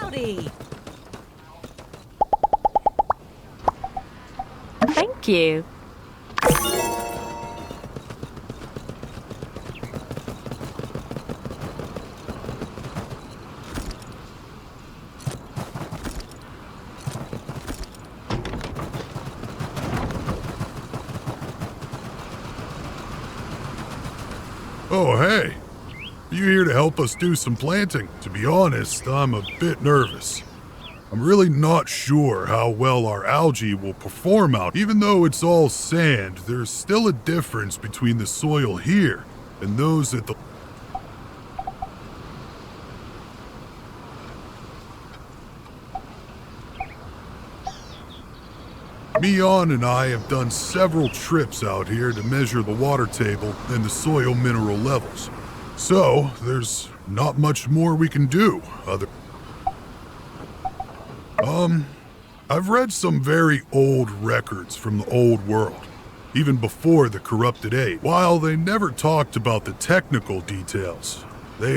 Howdy. Thank you. Oh, hey. You here to help us do some planting? To be honest, I'm a bit nervous. I'm really not sure how well our algae will perform out. Even though it's all sand, there's still a difference between the soil here and those at the... Mion and I have done several trips out here to measure the water table and the soil mineral levels. So, there's not much more we can do other... I've read some very old records from the old world, even before the corrupted age. While they never talked about the technical details, they,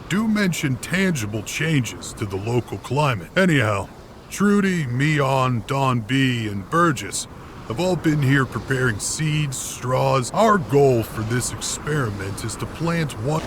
do mention tangible changes to the local climate. Anyhow, Trudy, Mion, Don B, and Burgess have all been here preparing seeds, straws. Our goal for this experiment is to plant one...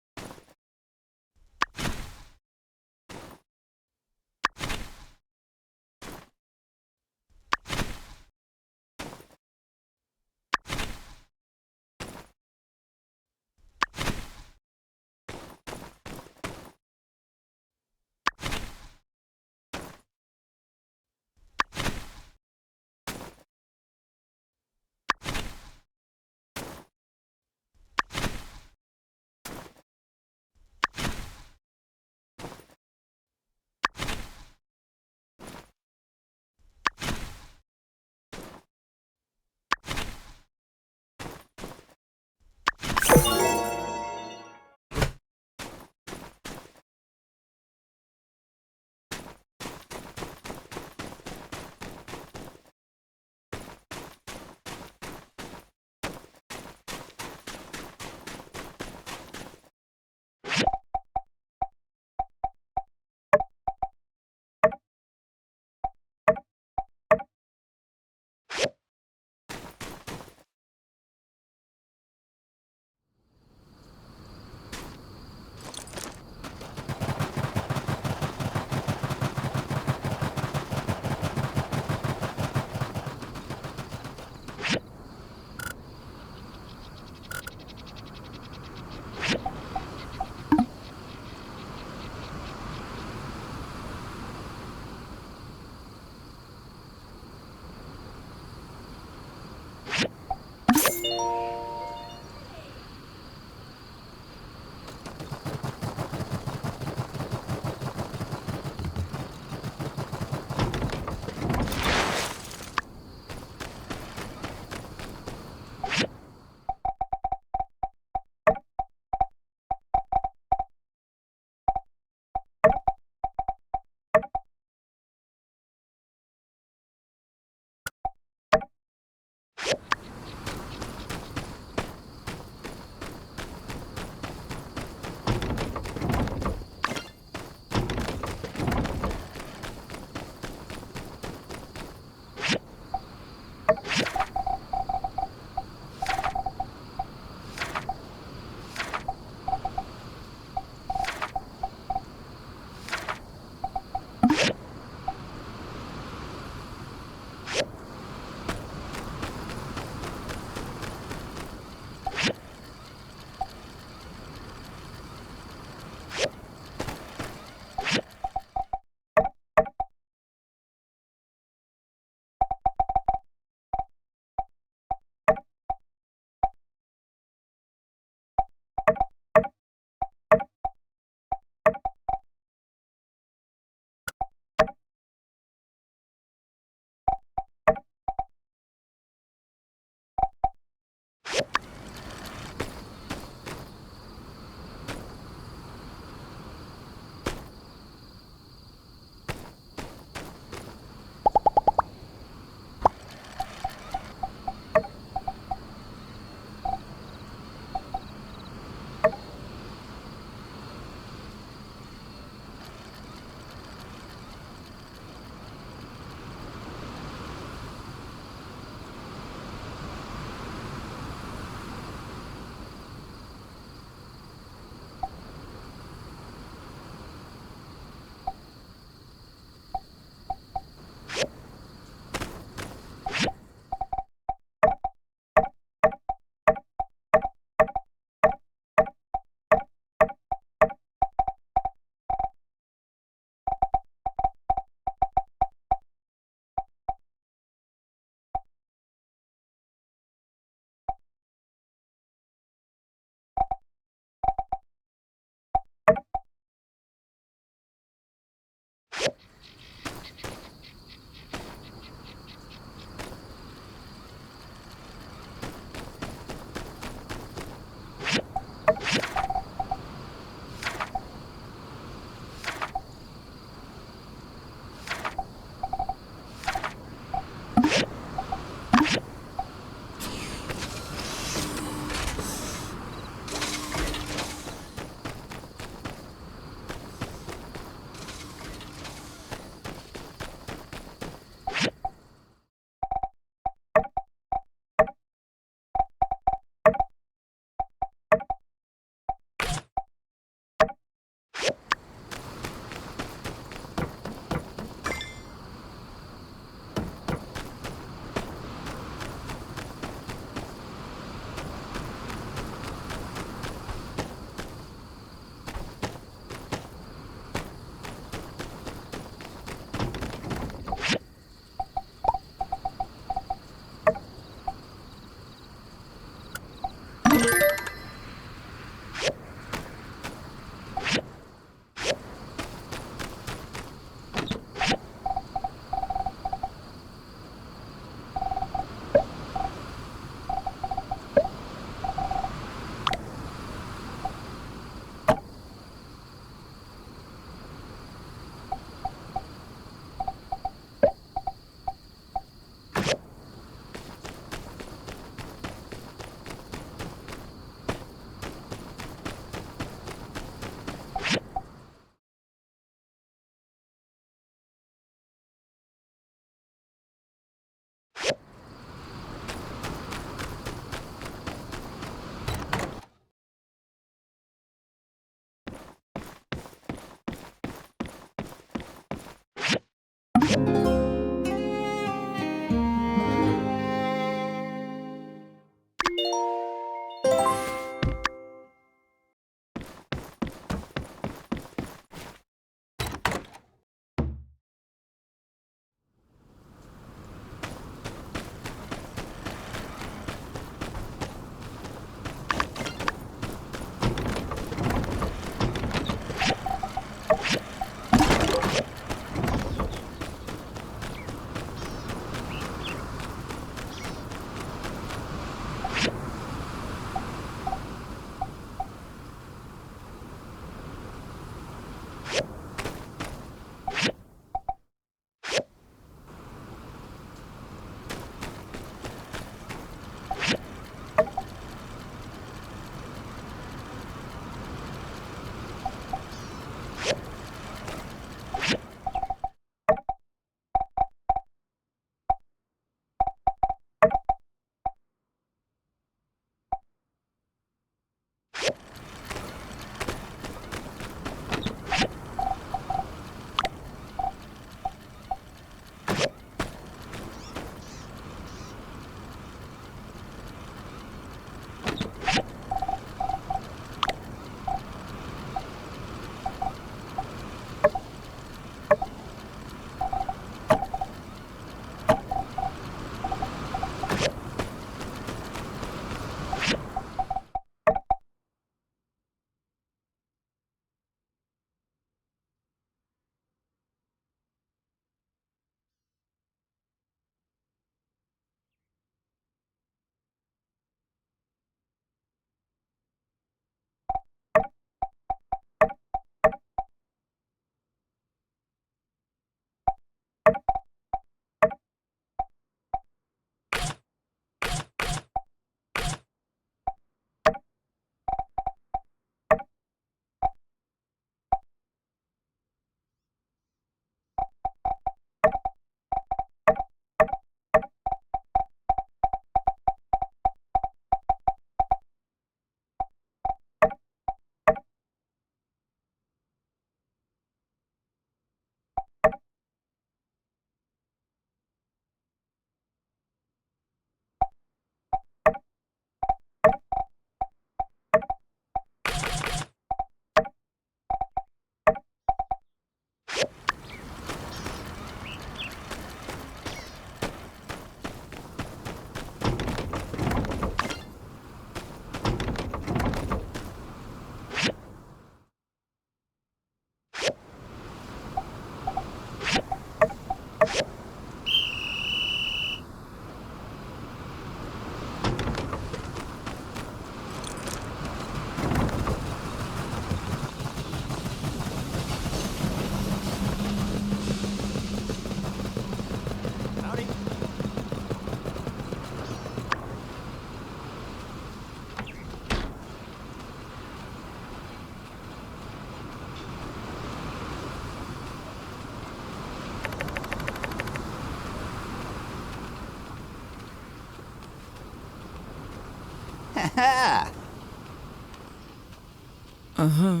Uh-huh.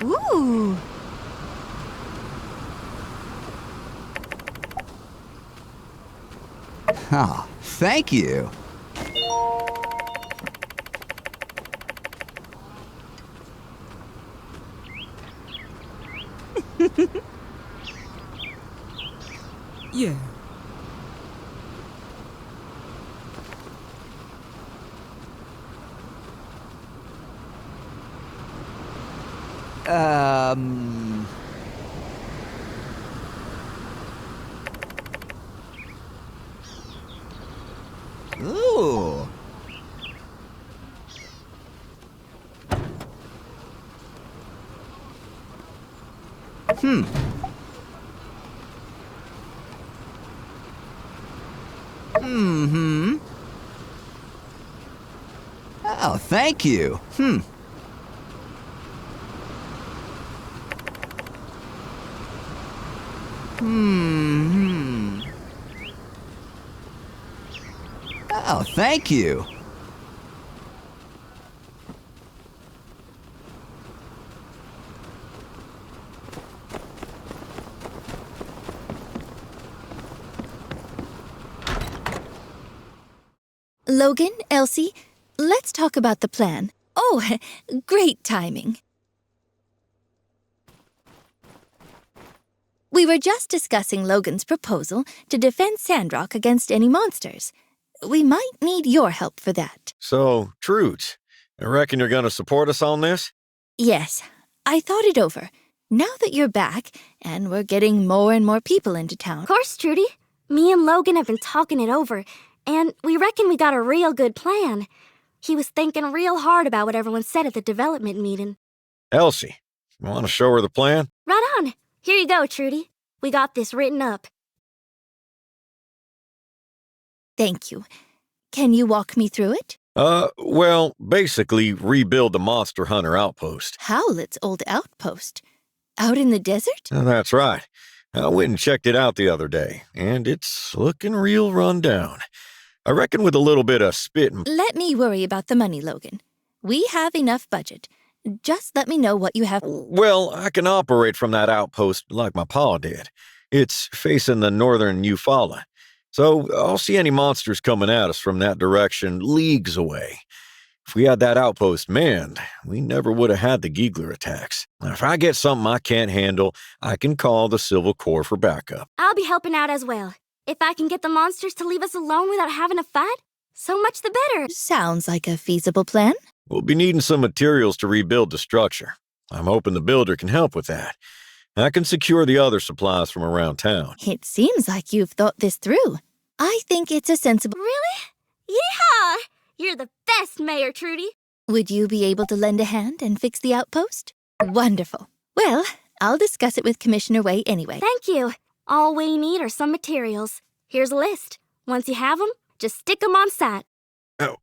Ooh. Oh, thank you. Yeah. Um... Ooh. Mm-hmm. Oh, thank you. Oh, thank you. Logan, Elsie, let's talk about the plan. Oh, great timing. We were just discussing Logan's proposal to defend Sandrock against any monsters. We might need your help for that. So, Trude, I reckon you're going to support us on this? Yes, I thought it over. Now that you're back, and we're getting more and more people into town. Of course, Trudy. Me and Logan have been talking it over, and we reckon we got a real good plan. He was thinking real hard about what everyone said at the development meeting. Elsie, you want to show her the plan? Right on. Here you go, Trudy. We got this written up. Thank you. Can you walk me through it? Well, basically rebuild the Monster Hunter outpost. Howlett's old outpost? Out in the desert? That's right. I went and checked it out the other day, and it's looking real run down. I reckon with a little bit of spit and... Let me worry about the money, Logan. We have enough budget. Just let me know what you have. Well, I can operate from that outpost like my pa did. It's facing the northern Eufaula. So I'll see any monsters coming at us from that direction leagues away. If we had that outpost manned, we never would have had the Giegler attacks. Now, if I get something I can't handle, I can call the Civil Corps for backup. I'll be helping out as well. If I can get the monsters to leave us alone without having a fight, so much the better. Sounds like a feasible plan. We'll be needing some materials to rebuild the structure. I'm hoping the builder can help with that. I can secure the other supplies from around town. It seems like you've thought this through. I think it's a sensible... Really? Yeehaw! You're the best, Mayor Trudy. Would you be able to lend a hand and fix the outpost? Wonderful. Well, I'll discuss it with Commissioner Way anyway. Thank you. All we need are some materials. Here's a list. Once you have them, just stick them on site.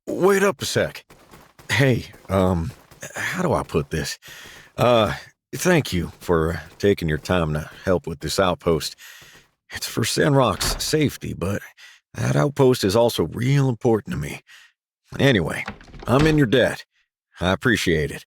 Wait up a sec. Hey, how do I put this? Thank you for taking your time to help with this outpost. It's for Sandrock's safety, but that outpost is also real important to me. Anyway, I'm in your debt. I appreciate it.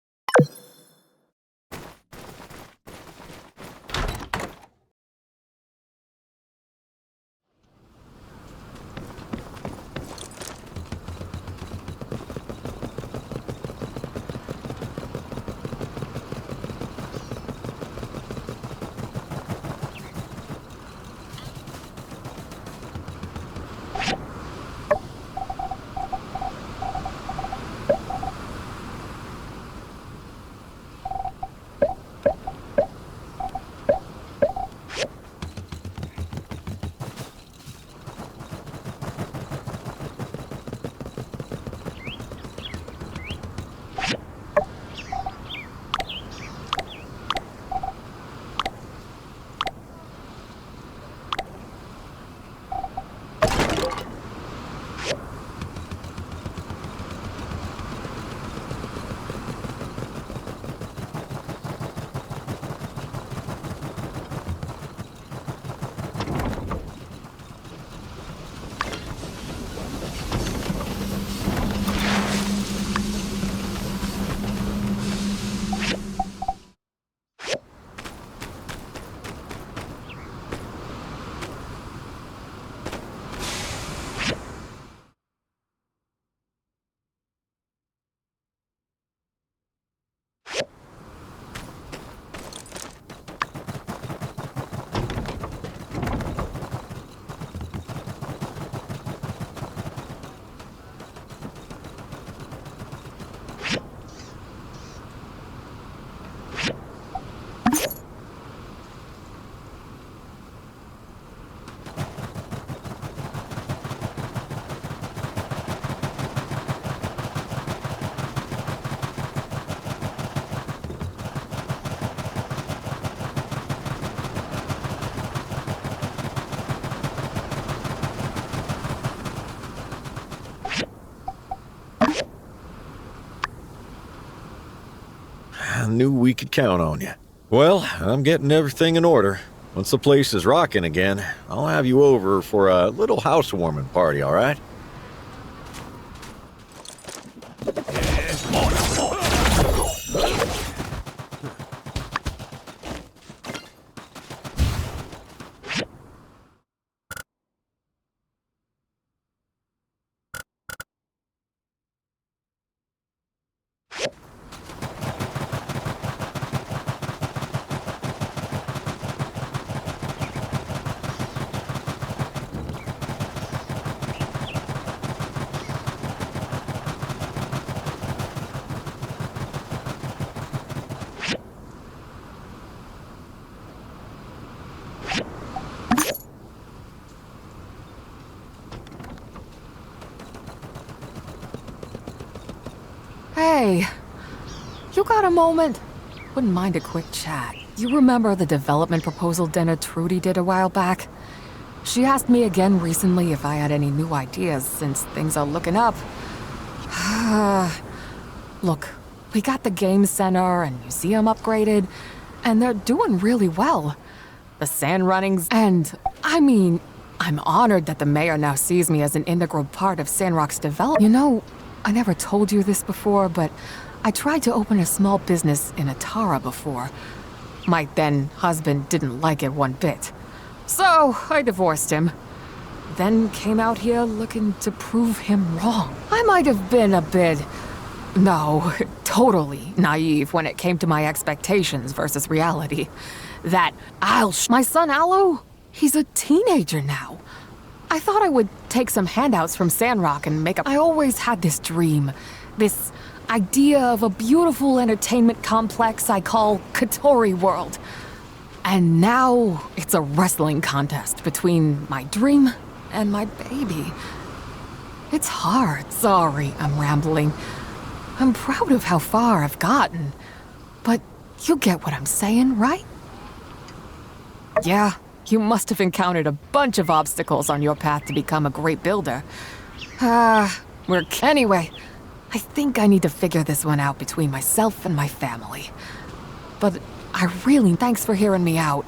I knew we could count on you. Well, I'm getting everything in order. Once the place is rocking again, I'll have you over for a little housewarming party, all right? Hey, you got a moment? Wouldn't mind a quick chat. You remember the development proposal dinner Trudy did a while back? She asked me again recently if I had any new ideas since things are looking up. Look, we got the game center and museum upgraded, and they're doing really well. The sand runnings, and I mean, I'm honored that the mayor now sees me as an integral part of Sandrock's development. You know, I never told you this before, but I tried to open a small business in Atara before. My then husband didn't like it one bit. So I divorced him. Then came out here looking to prove him wrong. I might have been a bit, totally naive when it came to my expectations versus reality. My son Aloe, he's a teenager now. I thought I would take some handouts from Sandrock and make up. I always had this dream, this idea of a beautiful entertainment complex I call Katori World. And now it's a wrestling contest between my dream and my baby. It's hard. Sorry, I'm rambling. I'm proud of how far I've gotten. But you get what I'm saying, right? Yeah, you must have encountered a bunch of obstacles on your path to become a great builder. Anyway, I think I need to figure this one out between myself and my family. But thanks for hearing me out.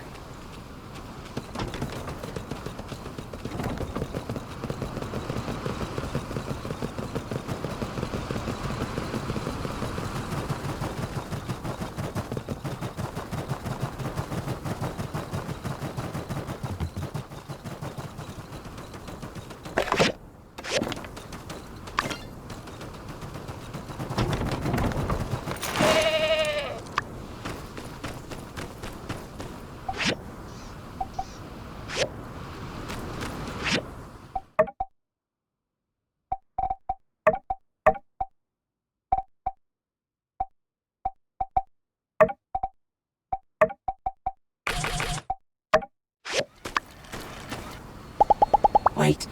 Wait.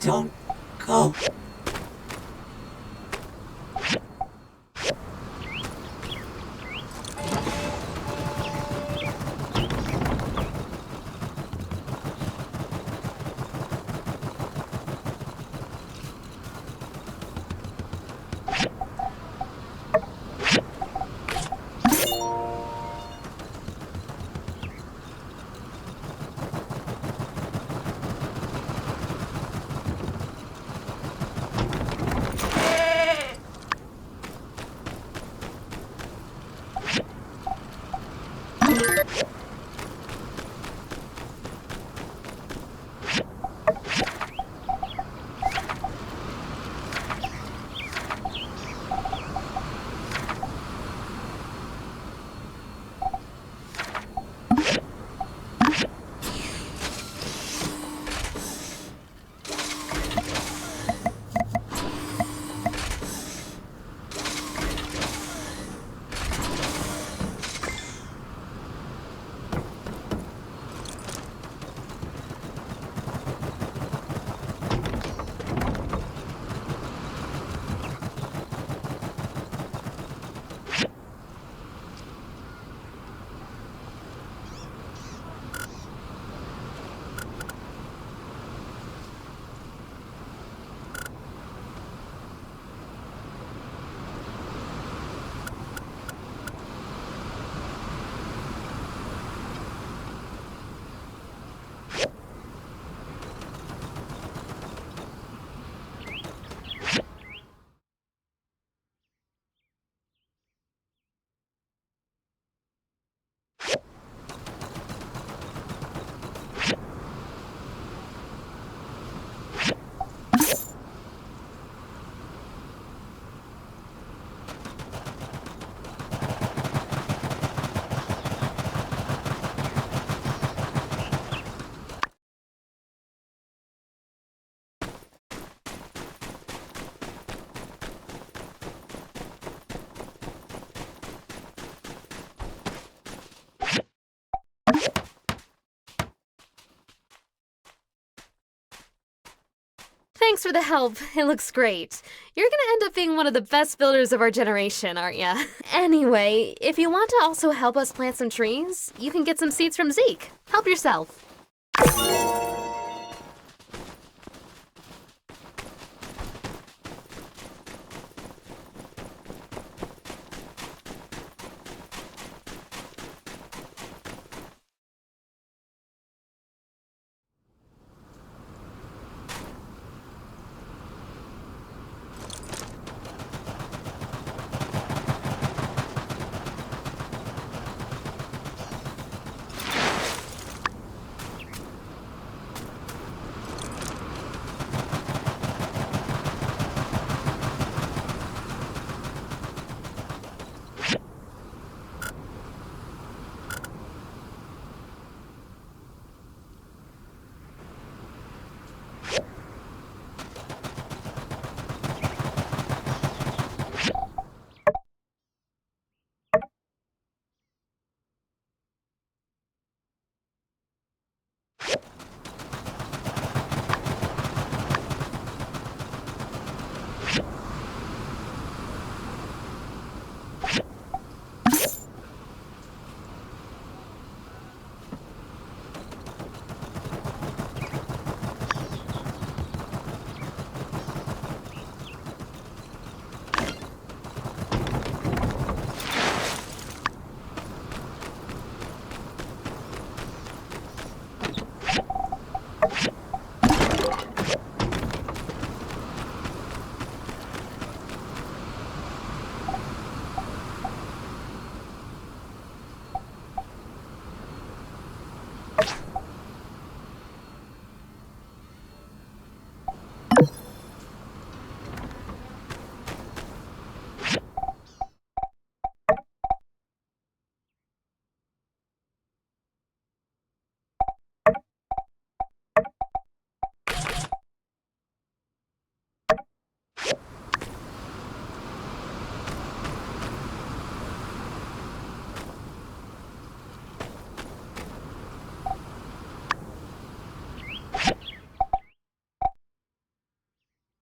Don't go. Thanks for the help. It looks great. You're gonna end up being one of the best builders of our generation, aren't ya? Anyway, if you want to also help us plant some trees, you can get some seeds from Zeke. Help yourself.